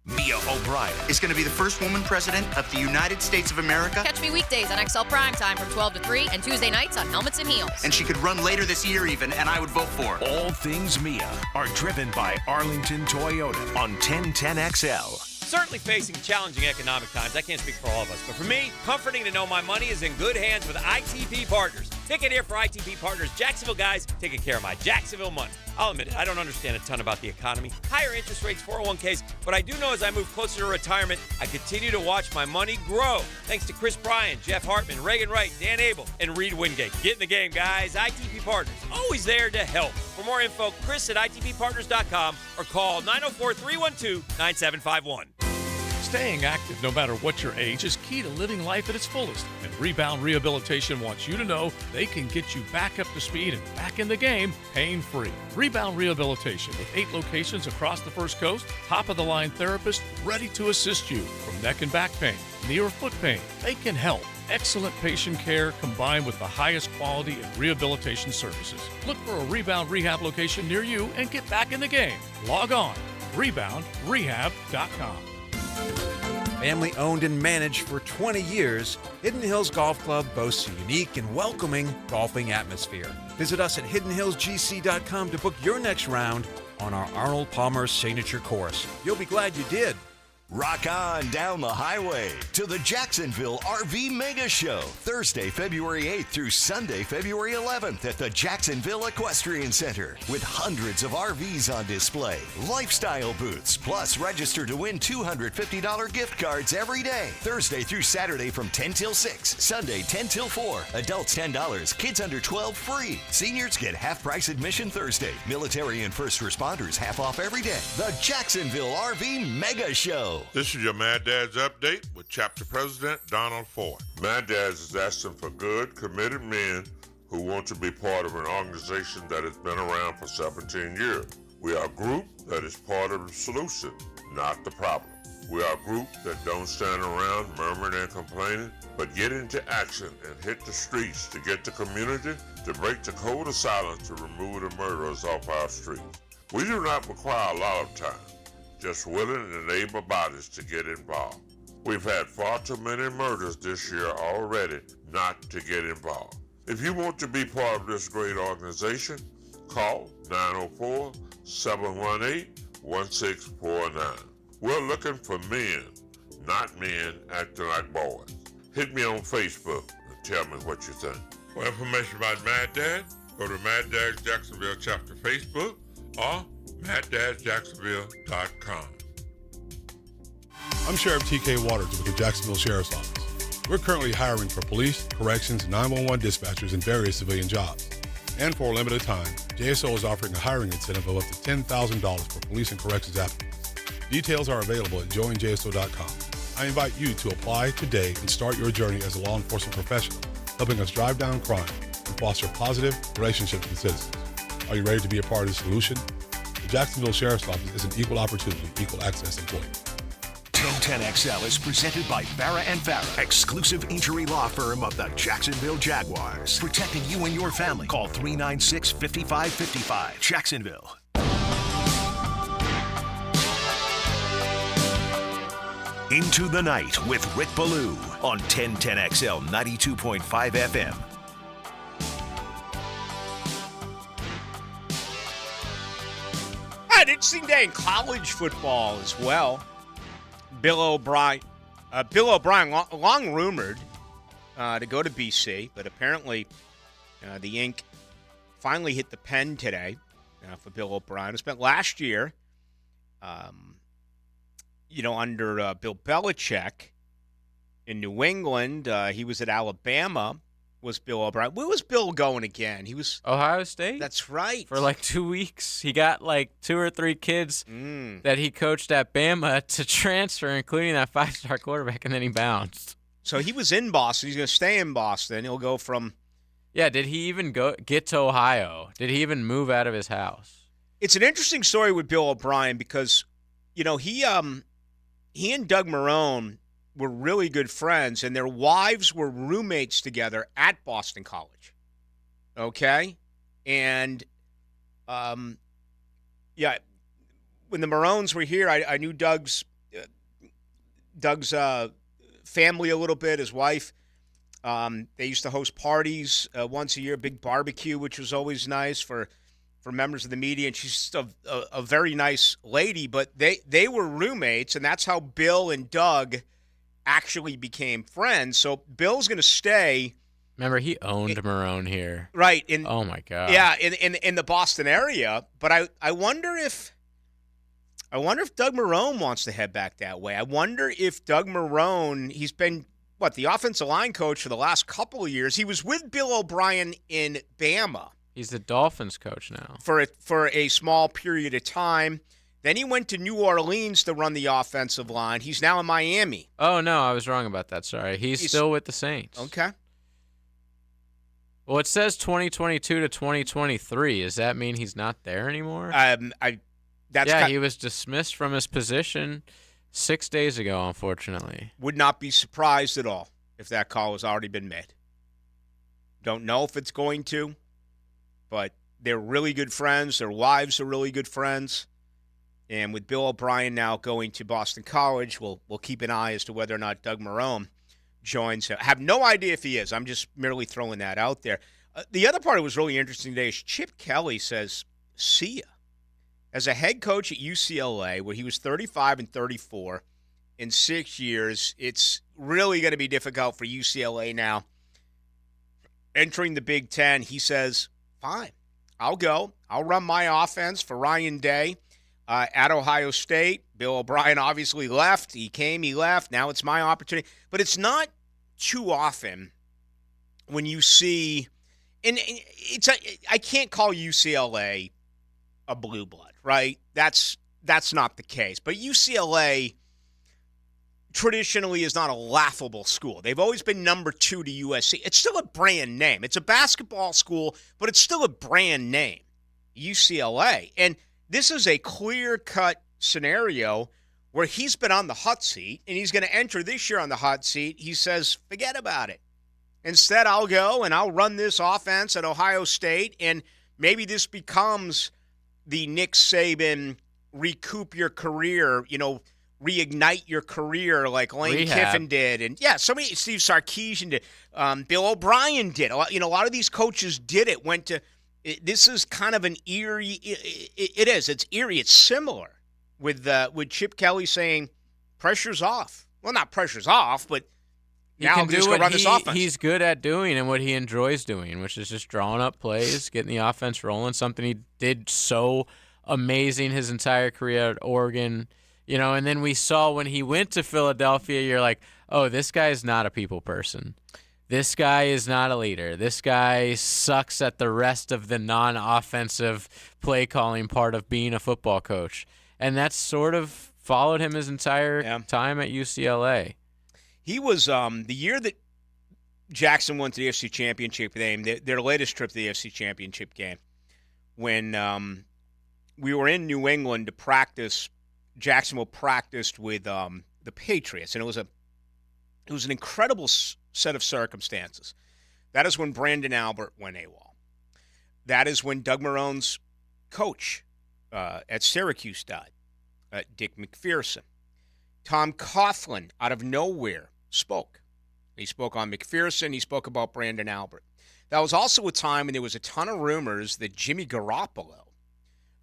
Mia O'Brien is going to be the first woman president of the United States of America. Catch me weekdays on XL Primetime from 12 to 3 and Tuesday nights on Helmets and Heels. And she could run later this year even, and I would vote for her. All things Mia are driven by Arlington Toyota on 1010XL. Certainly facing challenging economic times. I can't speak for all of us, but for me, comforting to know my money is in good hands with ITP Partners. Ticket here for ITP Partners. Jacksonville guys taking care of my Jacksonville money. I'll admit it, I don't understand a ton about the economy. Higher interest rates, 401ks, but I do know as I move closer to retirement, I continue to watch my money grow. Thanks to Chris Bryan, Jeff Hartman, Reagan Wright, Dan Abel, and Reed Wingate. Get in the game, guys. ITP Partners, always there to help. For more info, Chris at ITPPartners.com or call 904-312-9751. Staying active no matter what your age is key to living life at its fullest. And Rebound Rehabilitation wants you to know they can get you back up to speed and back in the game pain-free. Rebound Rehabilitation with 8 locations across the First Coast, top-of-the-line therapists ready to assist you. From neck and back pain, knee or foot pain, they can help. Excellent patient care combined with the highest quality in rehabilitation services. Look for a Rebound Rehab location near you and get back in the game. Log on, reboundrehab.com. Family owned and managed for 20 years, Hidden Hills Golf Club boasts a unique and welcoming golfing atmosphere. Visit us at hiddenhillsgc.com to book your next round on our Arnold Palmer signature course. You'll be glad you did. Rock on down the highway to the Jacksonville RV Mega Show, Thursday, February 8th through Sunday, February 11th at the Jacksonville Equestrian Center with hundreds of RVs on display, lifestyle booths, plus register to win $250 gift cards every day, Thursday through Saturday from 10 till 6, Sunday 10 till 4, adults $10, kids under 12 free, seniors get half price admission Thursday, military and first responders half off every day. The Jacksonville RV Mega Show. This is your Mad Dads Update with Chapter President Donald Ford. Mad Dads is asking for good, committed men who want to be part of an organization that has been around for 17 years. We are a group that is part of the solution, not the problem. We are a group that don't stand around murmuring and complaining, but get into action and hit the streets to get the community to break the code of silence to remove the murderers off our streets. We do not require a lot of time, just willing and able bodies to get involved. We've had far too many murders this year already not to get involved. If you want to be part of this great organization, call 904-718-1649. We're looking for men, not men acting like boys. Hit me on Facebook and tell me what you think. For information about Mad Dad, go to Mad Dad Jacksonville Chapter Facebook or MattDadJacksonville.com. I'm Sheriff T.K. Waters with the Jacksonville Sheriff's Office. We're currently hiring for police, corrections, 911 dispatchers, and various civilian jobs. And for a limited time, JSO is offering a hiring incentive of up to $10,000 for police and corrections applicants. Details are available at joinjso.com. I invite you to apply today and start your journey as a law enforcement professional, helping us drive down crime and foster positive relationships with citizens. Are you ready to be a part of the solution? The Jacksonville Sheriff's Office is an equal opportunity, equal access employer. 1010XL is presented by Farah and Farah, exclusive injury law firm of the Jacksonville Jaguars. Protecting you and your family. Call 396-5555. Jacksonville. Into the Night with Rick Ballou on 1010XL 92.5 FM. An interesting day in college football as well. Bill O'Brien, long rumored to go to BC, but apparently the ink finally hit the pen today for Bill O'Brien. Who spent last year, under Bill Belichick in New England. He was at Alabama. Was Bill O'Brien? Where was Bill going again? He was Ohio State. That's right. For like 2 weeks, he got like 2 or 3 kids that he coached at Bama to transfer, including that 5-star quarterback, and then he bounced. So he was in Boston. He's going to stay in Boston. He'll go from. Yeah. Did he even get to Ohio? Did he even move out of his house? It's an interesting story with Bill O'Brien because, he and Doug Marrone were really good friends, and their wives were roommates together at Boston College. Okay? And, when the Marrones were here, I knew Doug's family a little bit, his wife. They used to host parties once a year, big barbecue, which was always nice for members of the media, and she's just a very nice lady, but they were roommates, and that's how Bill and Doug actually became friends. So Bill's going to stay. Remember, he owned Marrone here. Right. Oh, my God. Yeah, in the Boston area. But I wonder if Doug Marrone wants to head back that way. I wonder if Doug Marrone, he's been, the offensive line coach for the last couple of years. He was with Bill O'Brien in Bama. He's the Dolphins coach now. For a small period of time. Then he went to New Orleans to run the offensive line. He's now in Miami. Oh, no, I was wrong about that. Sorry. He's still with the Saints. Okay. Well, it says 2022 to 2023. Does that mean he's not there anymore? He was dismissed from his position 6 days ago, unfortunately. Would not be surprised at all if that call has already been made. Don't know if it's going to, but they're really good friends. Their wives are really good friends. And with Bill O'Brien now going to Boston College, we'll keep an eye as to whether or not Doug Marrone joins. I have no idea if he is. I'm just merely throwing that out there. The other part that was really interesting today is Chip Kelly says, see ya. As a head coach at UCLA, where he was 35 and 34 in 6 years, it's really going to be difficult for UCLA now. Entering the Big Ten, he says, fine, I'll go. I'll run my offense for Ryan Day. At Ohio State, Bill O'Brien obviously left. He came, he left. Now it's my opportunity. But it's not too often when you see, and I can't call UCLA a blue blood, right? That's not the case. But UCLA traditionally is not a laughable school. They've always been number 2 to USC. It's still a brand name. It's a basketball school, but it's still a brand name, UCLA. And this is a clear-cut scenario where he's been on the hot seat, and he's going to enter this year on the hot seat. He says, forget about it. Instead, I'll go and I'll run this offense at Ohio State, and maybe this becomes the Nick Saban recoup your career, reignite your career like Lane Kiffin did. And, Steve Sarkisian did. Bill O'Brien did. A lot of these coaches did it, this is kind of an eerie. It is. It's eerie. It's similar with Chip Kelly saying, "Pressure's off." Well, not pressure's off, but now I'm just going to run this offense. He's good at doing and what he enjoys doing, which is just drawing up plays, getting the offense rolling. Something he did so amazing his entire career at Oregon. And then we saw when he went to Philadelphia, you're like, oh, this guy is not a people person. This guy is not a leader. This guy sucks at the rest of the non-offensive play calling part of being a football coach. And that's sort of followed him his entire time at UCLA. He was the year that Jackson went to the AFC Championship game, their latest trip to the AFC Championship game, when we were in New England to practice. Jacksonville practiced with the Patriots, and it was an incredible set of circumstances. That is when Brandon Albert went AWOL. That is when Doug Marrone's coach at Syracuse died, Dick McPherson. Tom Coughlin, out of nowhere, spoke. He spoke on McPherson. He spoke about Brandon Albert. That was also a time when there was a ton of rumors that Jimmy Garoppolo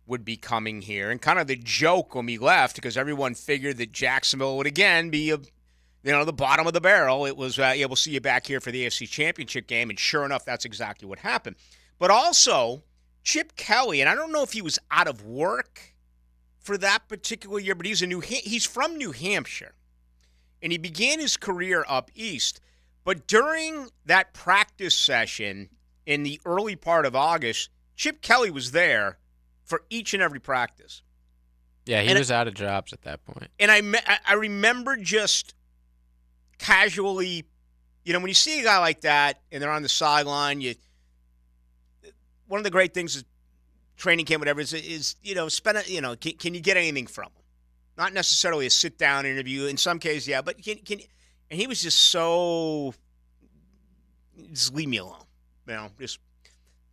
would be coming here, and kind of the joke when we left, because everyone figured that Jacksonville would again be the bottom of the barrel. It was, we'll see you back here for the AFC Championship game, and sure enough, that's exactly what happened. But also, Chip Kelly, and I don't know if he was out of work for that particular year, but he's from New Hampshire, and he began his career up east. But during that practice session in the early part of August, Chip Kelly was there for each and every practice. Yeah, he was out of jobs at that point. And I remember just casually, when you see a guy like that and they're on the sideline, one of the great things is training camp, whatever, is can you get anything from him? Not necessarily a sit-down interview. In some cases, yeah, but can and he was just so, just leave me alone. Just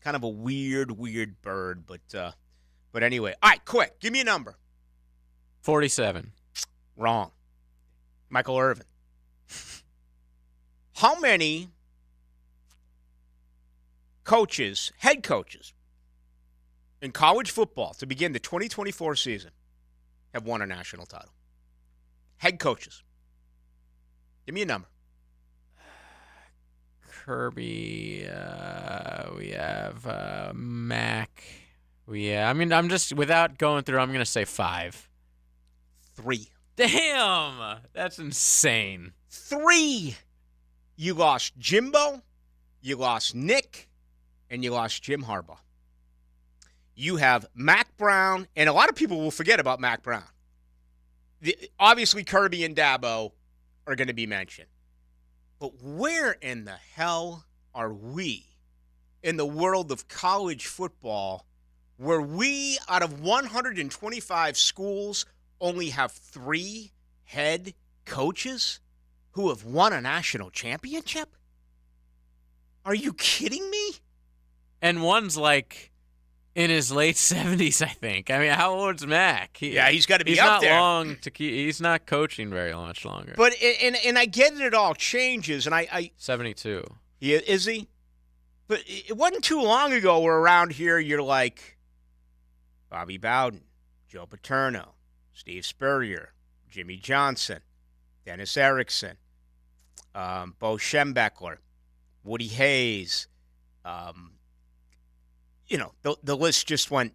kind of a weird bird, but anyway. All right, quick. Give me a number. 47. Wrong. Michael Irvin. How many head coaches in college football to begin the 2024 season have won a national title? Head coaches. Give me a number. Kirby. We have Mac. I'm just, without going through, I'm going to say 5. 3. Damn! That's insane. 3. You lost Jimbo, you lost Nick, and you lost Jim Harbaugh. You have Mac Brown, and a lot of people will forget about Mac Brown. Obviously, Kirby and Dabo are going to be mentioned. But where in the hell are we in the world of college football where we, out of 125 schools, only have 3 head coaches who have won a national championship? Are you kidding me? And one's like in his late 70s, I think. I mean, how old's Mac? He's got to be he's up not there. long to keep. He's not coaching very much longer. But and I get it all changes, and I 72. Is he? But it wasn't too long ago where around here you're like Bobby Bowden, Joe Paterno, Steve Spurrier, Jimmy Johnson, Dennis Erickson, Bo Schembechler, Woody Hayes. The list just went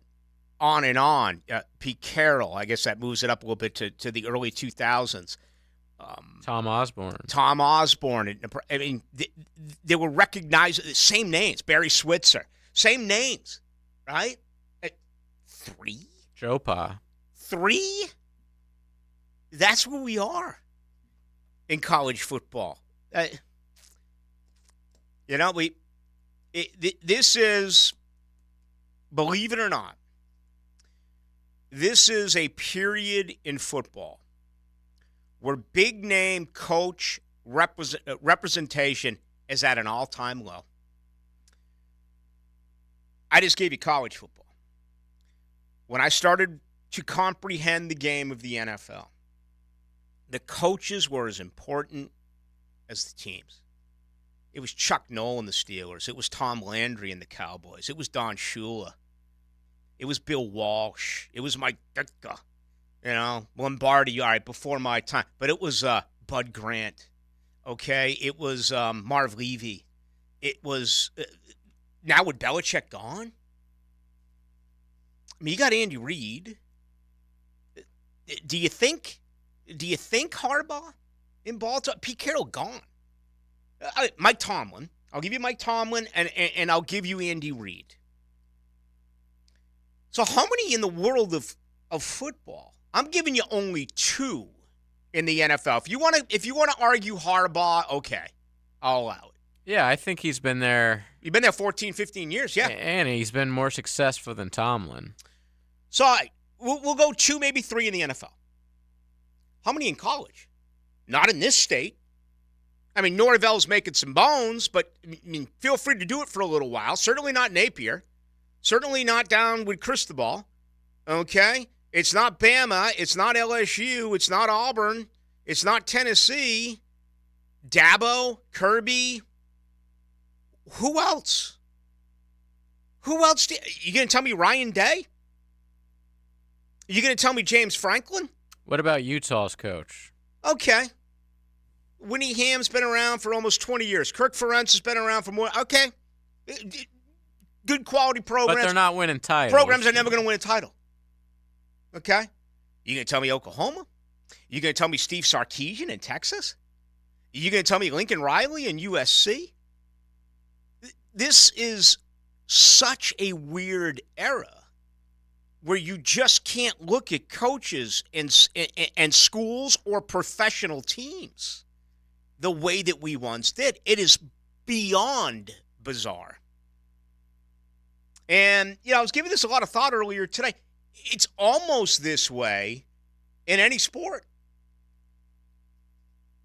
on and on. Pete Carroll, I guess that moves it up a little bit to the early 2000s. Tom Osborne. I mean, they were recognized, same names. Barry Switzer, same names, right? 3? Joe Pa. 3? That's where we are in college football. This is, believe it or not, this is a period in football where big-name coach representation is at an all-time low. I just gave you college football. When I started to comprehend the game of the NFL, the coaches were as important as the teams. It was Chuck Noll and the Steelers. It was Tom Landry and the Cowboys. It was Don Shula. It was Bill Walsh. It was Mike Ditka. Lombardi, all right, before my time. But it was Bud Grant, okay? It was Marv Levy. It was now with Belichick gone? I mean, you got Andy Reid. Do you think Harbaugh in Baltimore? Pete Carroll gone. Mike Tomlin. I'll give you Mike Tomlin, and I'll give you Andy Reid. So how many in the world of football? I'm giving you only 2 in the NFL. If you want to argue Harbaugh, okay, I'll allow it. Yeah, I think he's been there. You've been there 14, 15 years, yeah. And he's been more successful than Tomlin. So we'll go 2, maybe 3 in the NFL. How many in college? Not in this state. I mean, Norvell's making some bones, but feel free to do it for a little while. Certainly not Napier. Certainly not down with Cristobal. Okay? It's not Bama. It's not LSU. It's not Auburn. It's not Tennessee. Dabo, Kirby. Who else? You going to tell me Ryan Day? You going to tell me James Franklin? What about Utah's coach? Okay. Winnie Ham's been around for almost 20 years. Kirk Ferentz has been around for more. Okay. Good quality programs. But they're not winning titles. Programs are never going to win a title. Okay? You going to tell me Oklahoma? You going to tell me Steve Sarkisian in Texas? You going to tell me Lincoln Riley in USC? This is such a weird era where you just can't look at coaches and schools or professional teams the way that we once did. It is beyond bizarre. And, I was giving this a lot of thought earlier today. It's almost this way in any sport.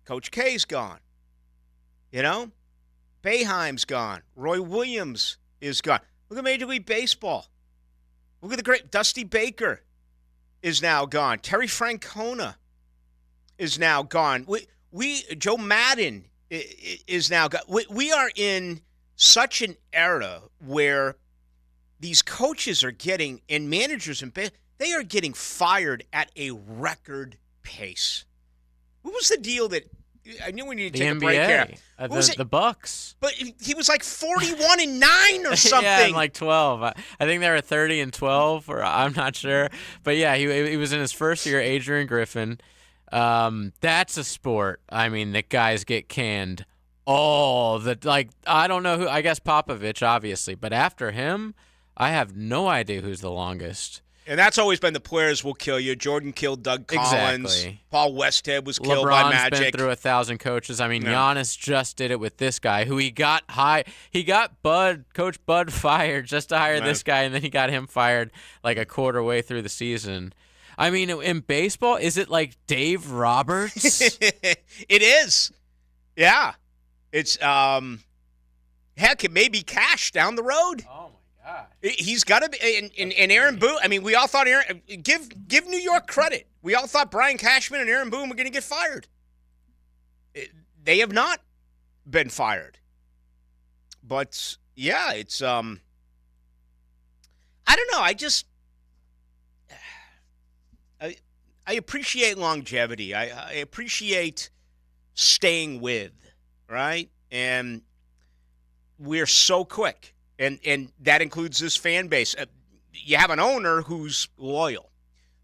Coach K's gone. Boeheim's gone. Roy Williams is gone. Look at Major League Baseball. Look at the great Dusty Baker is now gone. Terry Francona is now gone. Joe Madden is now gone. We are in such an era where these coaches are getting, and managers, they are getting fired at a record pace. What was the deal that, I knew we needed to take a break here. The Bucks. But he was like 41-9 or something. Yeah, and like 12. I think they were 30-12, or I'm not sure. But yeah, he was in his first year, Adrian Griffin. That's a sport. I mean, the guys get canned all the, I don't know who, I guess Popovich, obviously. But after him, I have no idea who's the longest. And that's always been the players will kill you. Jordan killed Doug Collins. Exactly. Paul Westhead was killed LeBron's by Magic. been through 1,000 coaches. I mean, Yeah. Giannis just did it with this guy who he got Coach Bud fired just to hire this guy, and then he got him fired like a quarter way through the season. I mean, in baseball, is it like Dave Roberts? It is. Yeah. It's heck, it may be Cash down the road. Oh my God. He's got to be, and Aaron Boone. I mean, we all thought give New York credit. We all thought Brian Cashman and Aaron Boone were going to get fired. They have not been fired. But yeah, it's I don't know. I appreciate longevity. I appreciate staying with, right? And we're so quick. And that includes this fan base. You have an owner who's loyal.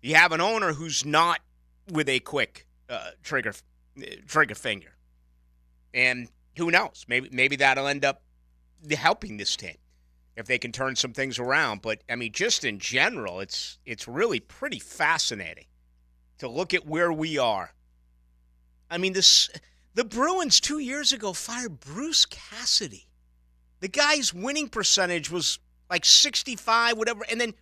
You have an owner who's not with a quick trigger finger. And who knows? Maybe that'll end up helping this team if they can turn some things around. But, I mean, just in general, it's really pretty fascinating to look at where we are. I mean, the Bruins 2 years ago fired Bruce Cassidy. The guy's winning percentage was like 65, whatever. And then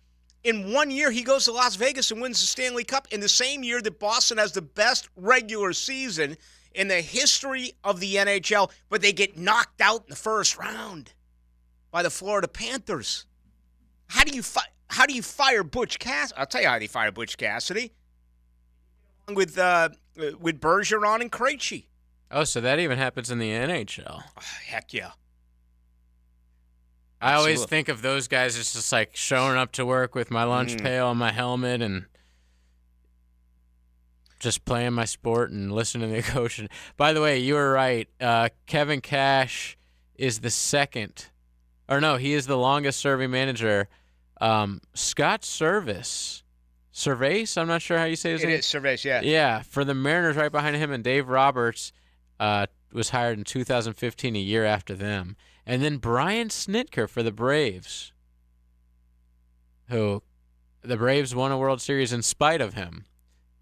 in 1 year, he goes to Las Vegas and wins the Stanley Cup in the same year that Boston has the best regular season in the history of the NHL, but they get knocked out in the first round by the Florida Panthers. How do you fire Butch Cassidy? I'll tell you how they fire Butch Cassidy. With Bergeron and Krejci. Oh, so that even happens in the NHL. Oh, heck yeah. I always think of those guys as just like showing up to work with my lunch pail and my helmet and just playing my sport and listening to the coach. And by the way, you were right. Kevin Cash is the second. Or no, he is the longest serving manager. Scott Servais, I'm not sure how you say his name. It is Servais, yeah. Yeah, for the Mariners right behind him, and Dave Roberts was hired in 2015, a year after them. And then Brian Snitker for the Braves, who the Braves won a World Series in spite of him.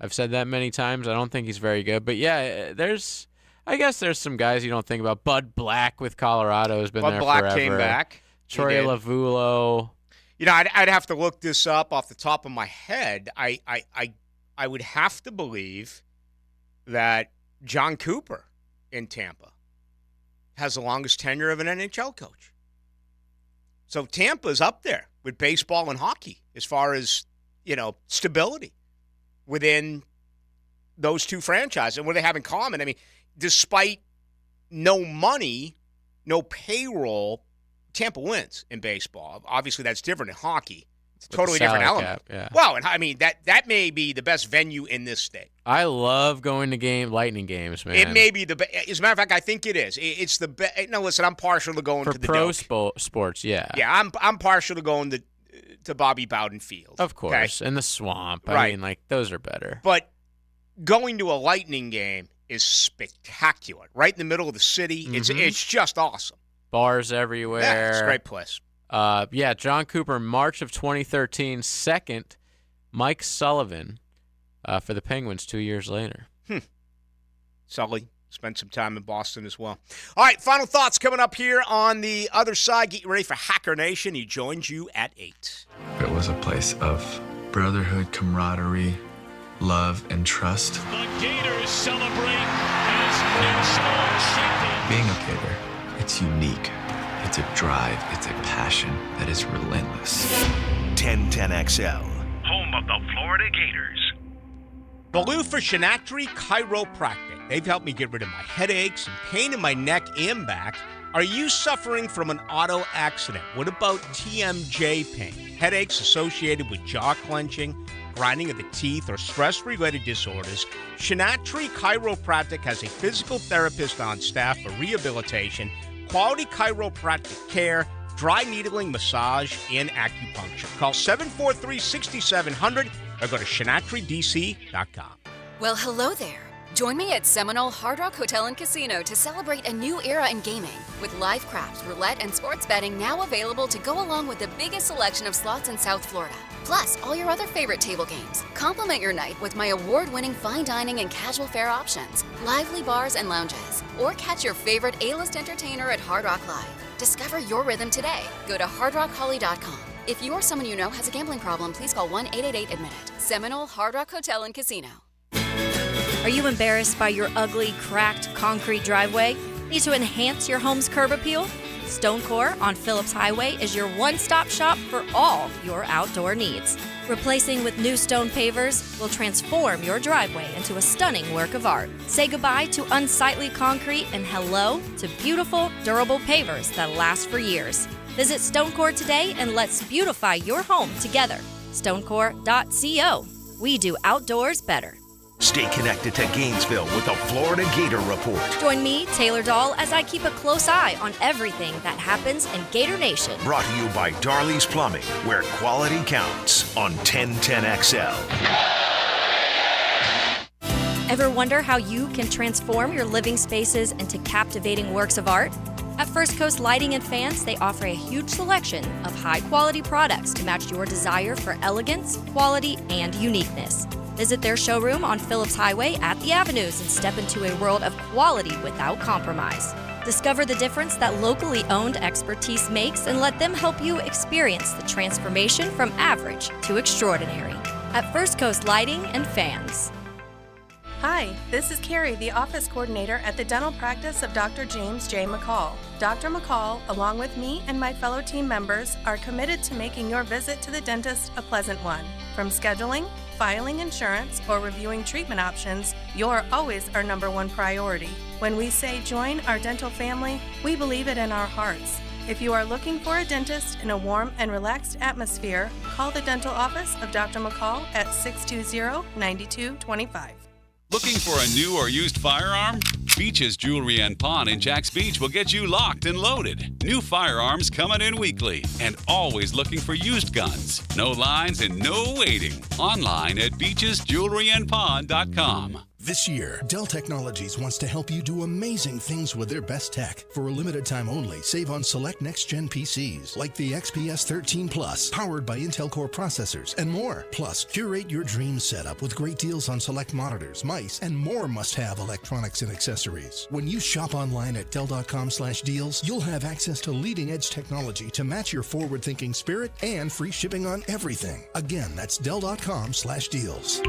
I've said that many times. I don't think he's very good. But, yeah, I guess there's some guys you don't think about. Bud Black with Colorado has been there forever. Bud Black came back. Troy Lavulo. You know, I'd have to look this up off the top of my head. I would have to believe that John Cooper in Tampa has the longest tenure of an NHL coach. So Tampa's up there with baseball and hockey as far as, stability within those two franchises. And what do they have in common? I mean, despite no money, no payroll, Tampa wins in baseball. Obviously, that's different in hocky. It's a totally different element. Yeah. Well, and I mean, that may be the best venue in this state. I love going to Lightning games, man. It may be the best. As a matter of fact, I think it is. It's the best. No, listen, I'm partial to going to the pro Doak. sports, yeah. Yeah, I'm partial to going to Bobby Bowden Field. Of course, okay? And the Swamp. Right. I mean, like, those are better. But going to a Lightning game is spectacular. Right in the middle of the city. Mm-hmm. It's just awesome. Bars everywhere. Yeah, it's a great place. John Cooper, March of 2013. Second, Mike Sullivan for the Penguins 2 years later. Sully spent some time in Boston as well. All right, final thoughts coming up here on the other side. Get you ready for Hacker Nation. He joins you at 8. It was a place of brotherhood, camaraderie, love, and trust. The Gators celebrate as national champions. Being a Gator, it's unique. It's a drive, it's a passion that is relentless. 1010XL. Home of the Florida Gators. Ballou for Shinatri Chiropractic. They've helped me get rid of my headaches and pain in my neck and back. Are you suffering from an auto accident? What about TMJ pain? Headaches associated with jaw clenching, grinding of the teeth, or stress-related disorders? Shinatri Chiropractic has a physical therapist on staff for rehabilitation, quality chiropractic care, dry needling, massage, and acupuncture. Call 743-6700 or go to ShinatriDC.com. Well, hello there. Join me at Seminole Hard Rock Hotel and Casino to celebrate a new era in gaming. With live craps, roulette, and sports betting now available to go along with the biggest selection of slots in South Florida. Plus, all your other favorite table games. Complement your night with my award-winning fine dining and casual fare options, lively bars and lounges. Or catch your favorite A-list entertainer at Hard Rock Live. Discover your rhythm today. Go to hardrockholly.com. If you or someone you know has a gambling problem, please call 1-888-ADMIT-IT. Seminole Hard Rock Hotel and Casino. Are you embarrassed by your ugly, cracked concrete driveway? Need to enhance your home's curb appeal? Stonecore on Phillips Highway is your one-stop shop for all your outdoor needs. Replacing with new stone pavers will transform your driveway into a stunning work of art. Say goodbye to unsightly concrete and hello to beautiful, durable pavers that last for years. Visit Stonecore today and let's beautify your home together. Stonecore.co. We do outdoors better. Stay connected to Gainesville with the Florida Gator Report. Join me, Taylor Dahl, as I keep a close eye on everything that happens in Gator Nation. Brought to you by Darley's Plumbing, where quality counts on 1010XL. Ever wonder how you can transform your living spaces into captivating works of art? At First Coast Lighting and Fans, they offer a huge selection of high-quality products to match your desire for elegance, quality, and uniqueness. Visit their showroom on Phillips Highway at the Avenues and step into a world of quality without compromise. Discover the difference that locally owned expertise makes and let them help you experience the transformation from average to extraordinary. At First Coast Lighting and Fans. Hi, this is Carrie, the office coordinator at the dental practice of Dr. James J. McCall. Dr. McCall, along with me and my fellow team members, are committed to making your visit to the dentist a pleasant one. From scheduling, filing insurance, or reviewing treatment options, you're always our number one priority. When we say join our dental family, we believe it in our hearts. If you are looking for a dentist in a warm and relaxed atmosphere, call the dental office of Dr. McCall at 620-9225. Looking for a new or used firearm? Beaches Jewelry and Pawn in Jacks Beach will get you locked and loaded. New firearms coming in weekly and always looking for used guns. No lines and no waiting. Online at beachesjewelryandpawn.com. This year, Dell Technologies wants to help you do amazing things with their best tech. For a limited time only, save on select next-gen PCs like the XPS 13 Plus, powered by Intel Core processors, and more. Plus, curate your dream setup with great deals on select monitors, mice, and more must-have electronics and accessories. When you shop online at Dell.com/deals, you'll have access to leading-edge technology to match your forward-thinking spirit and free shipping on everything. Again, that's Dell.com/deals.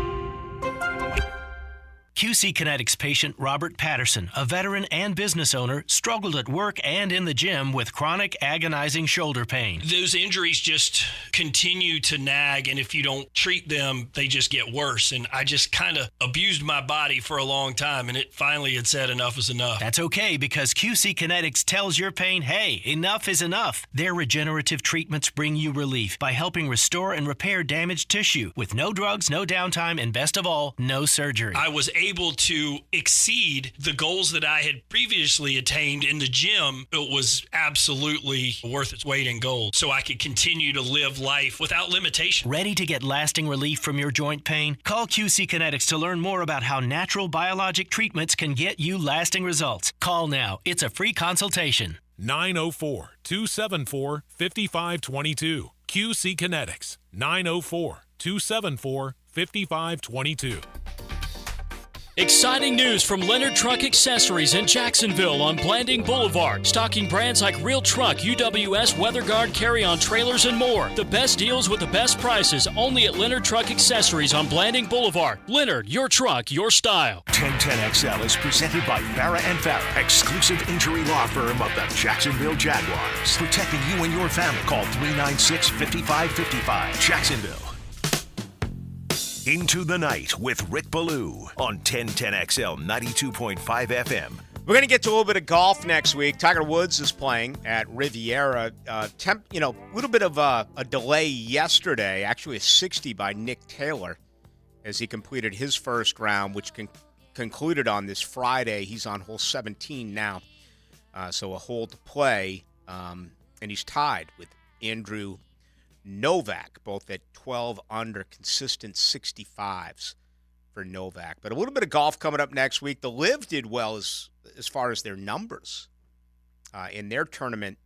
QC Kinetics patient Robert Patterson, a veteran and business owner, struggled at work and in the gym with chronic agonizing shoulder pain. Those injuries just continue to nag, and if you don't treat them, they just get worse. And I just kind of abused my body for a long time, and it finally had said enough is enough. That's okay, because QC Kinetics tells your pain, hey, enough is enough. Their regenerative treatments bring you relief by helping restore and repair damaged tissue with no drugs, no downtime, and best of all, no surgery. I was able to exceed the goals that I had previously attained in the gym. It was absolutely worth its weight in gold, so I could continue to live life without limitation. Ready to get lasting relief from your joint pain? Call QC Kinetics to learn more about how natural biologic treatments can get you lasting results. Call now. It's a free consultation. 904-274-5522. QC Kinetics. 904-274-5522. Exciting news from Leonard Truck Accessories in Jacksonville on Blanding Boulevard. Stocking brands like Real Truck, UWS, WeatherGuard, Carry-On Trailers, and more. The best deals with the best prices only at Leonard Truck Accessories on Blanding Boulevard. Leonard, your truck, your style. 1010XL is presented by Farrah & Farrah, exclusive injury law firm of the Jacksonville Jaguars. Protecting you and your family. Call 396-5555. Jacksonville. Into the Night with Rick Ballou on 1010XL 92.5 FM. We're going to get to a little bit of golf next week. Tiger Woods is playing at Riviera. A little bit of a delay yesterday, actually a 60 by Nick Taylor as he completed his first round, which concluded on this Friday. He's on hole 17 now, so a hole to play, and he's tied with Andrew Novak, both at 12 under, consistent 65s Novak. But a little bit of golf coming up next week. The LIV did well as far as their numbers in their tournament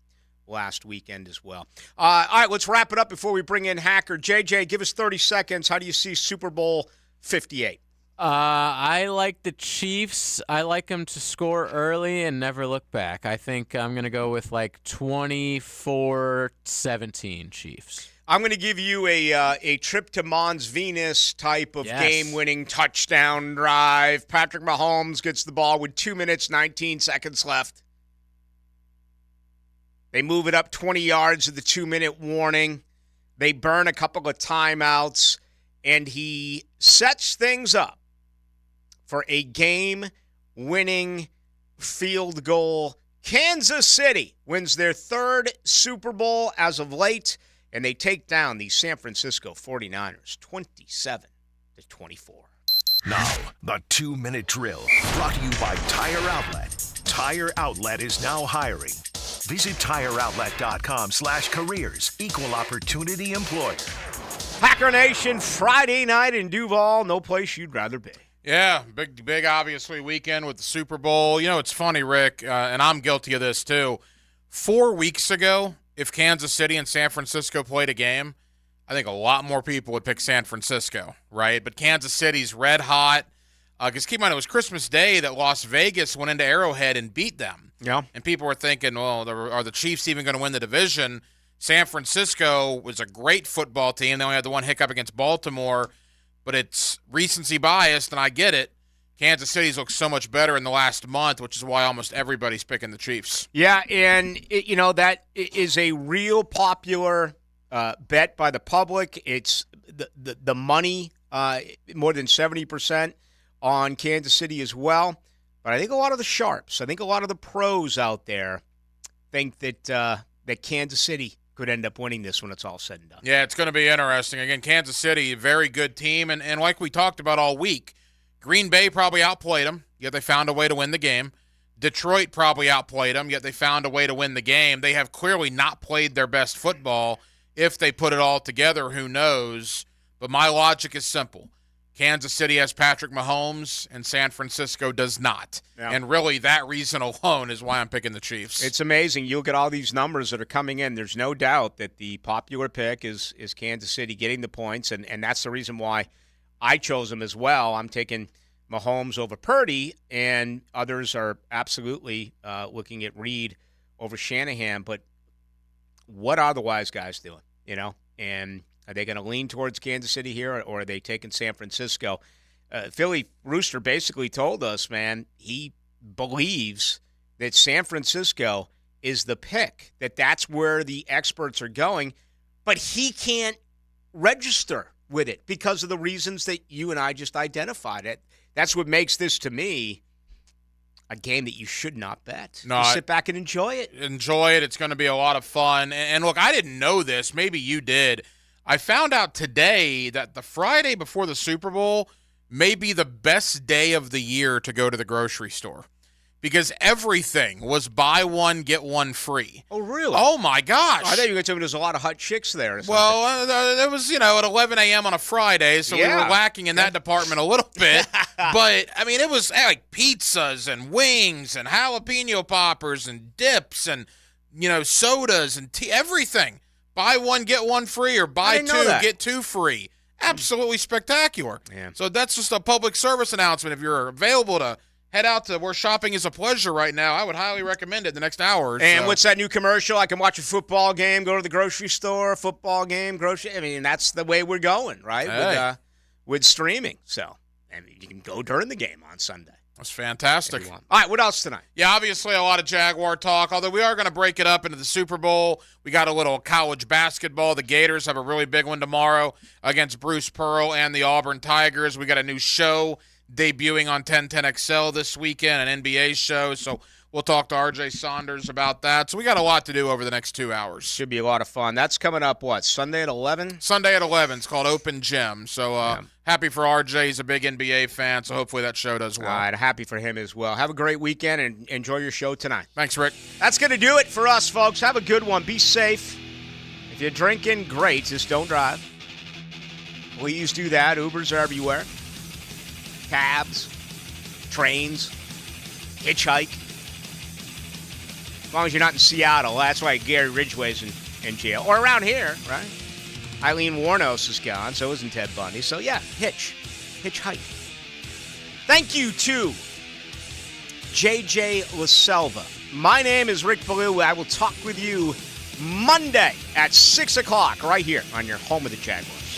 last weekend as well. All right, let's wrap it up before we bring in Hacker. JJ, give us 30 seconds. How do you see Super Bowl 58? I like the Chiefs. I like them to score early and never look back. I think I'm going to go with like 24-17 Chiefs. I'm going to give you a trip to Mons Venus type of game-winning touchdown drive. Patrick Mahomes gets the ball with 2 minutes, 19 seconds left. They move it up 20 yards with the 2-minute warning. They burn a couple of timeouts, and he sets things up for a game-winning field goal. Kansas City wins their third Super Bowl as of late, and they take down the San Francisco 49ers 27-24. Now, the 2-minute drill, brought to you by Tire Outlet. Tire Outlet is now hiring. Visit TireOutlet.com/careers. Equal opportunity employer. Packer Nation, Friday night in Duval. No place you'd rather be. Yeah, big, obviously, weekend with the Super Bowl. You know, it's funny, Rick, and I'm guilty of this too. 4 weeks ago, if Kansas City and San Francisco played a game, I think a lot more people would pick San Francisco, right? But Kansas City's red hot. Because keep in mind, it was Christmas Day that Las Vegas went into Arrowhead and beat them. Yeah. And people were thinking, well, are the Chiefs even going to win the division? San Francisco was a great football team. They only had the one hiccup against Baltimore, but it's recency biased, and I get it. Kansas City's looked so much better in the last month, which is why almost everybody's picking the Chiefs. Yeah, and that is a real popular bet by the public. It's the money, more than 70% on Kansas City as well. But I think a lot of the sharps, I think a lot of the pros out there think that Kansas City could end up winning this when it's all said and done. Yeah, it's going to be interesting. Again, Kansas City, a very good team. And like we talked about all week, Green Bay probably outplayed them, yet they found a way to win the game. Detroit probably outplayed them, yet they found a way to win the game. They have clearly not played their best football. If they put it all together, who knows? But my logic is simple. Kansas City has Patrick Mahomes, and San Francisco does not. Yeah. And really, that reason alone is why I'm picking the Chiefs. It's amazing. You'll get all these numbers that are coming in. There's no doubt that the popular pick is Kansas City getting the points, and that's the reason why I chose them as well. I'm taking Mahomes over Purdy, and others are absolutely looking at Reed over Shanahan. But what are the wise guys doing, And are they going to lean towards Kansas City here, or are they taking San Francisco? Philly Rooster basically told us, man, he believes that San Francisco is the pick, that's where the experts are going, but he can't register with it because of the reasons that you and I just identified. That's what makes this, to me, a game that you should not bet. No, sit back and enjoy it. Enjoy it. It's going to be a lot of fun. And look, I didn't know this. Maybe you did. I found out today that the Friday before the Super Bowl may be the best day of the year to go to the grocery store because everything was buy one, get one free. Oh, really? Oh, my gosh. I thought you were going to tell me there's a lot of hot chicks there. Well, it was, at 11 a.m. on a Friday, so we were lacking in that department a little bit. But, I mean, it was like pizzas and wings and jalapeno poppers and dips and, sodas and tea, everything. Buy one, get one free, or buy two, get two free. Absolutely spectacular. Yeah. So that's just a public service announcement. If you're available to head out to where shopping is a pleasure right now, I would highly recommend it the next hour. And what's that new commercial? I can watch a football game, go to the grocery store, football game, grocery. I mean, that's the way we're going, right? Hey. With streaming. So, you can go during the game on Sunday. That's fantastic. All right, what else tonight? Yeah, obviously a lot of Jaguar talk, although we are going to break it up into the Super Bowl. We got a little college basketball. The Gators have a really big one tomorrow against Bruce Pearl and the Auburn Tigers. We got a new show debuting on 1010XL this weekend, an NBA show, so we'll talk to RJ Saunders about that. So we got a lot to do over the next 2 hours. Should be a lot of fun. That's coming up, Sunday at 11? Sunday at 11. It's called Open Gym. So happy for RJ. He's a big NBA fan, so hopefully that show does well. All right, happy for him as well. Have a great weekend and enjoy your show tonight. Thanks, Rick. That's going to do it for us, folks. Have a good one. Be safe. If you're drinking, great. Just don't drive. Please do that. Ubers are everywhere. cabs, trains, hitchhike. As long as you're not in Seattle. That's why Gary Ridgway's in jail. Or around here, right? Eileen Wuornos is gone, so isn't Ted Bundy. So, yeah, hitchhike. Thank you to JJ LaSelva. My name is Rick Ballou. I will talk with you Monday at 6 o'clock right here on your home of the Jaguars.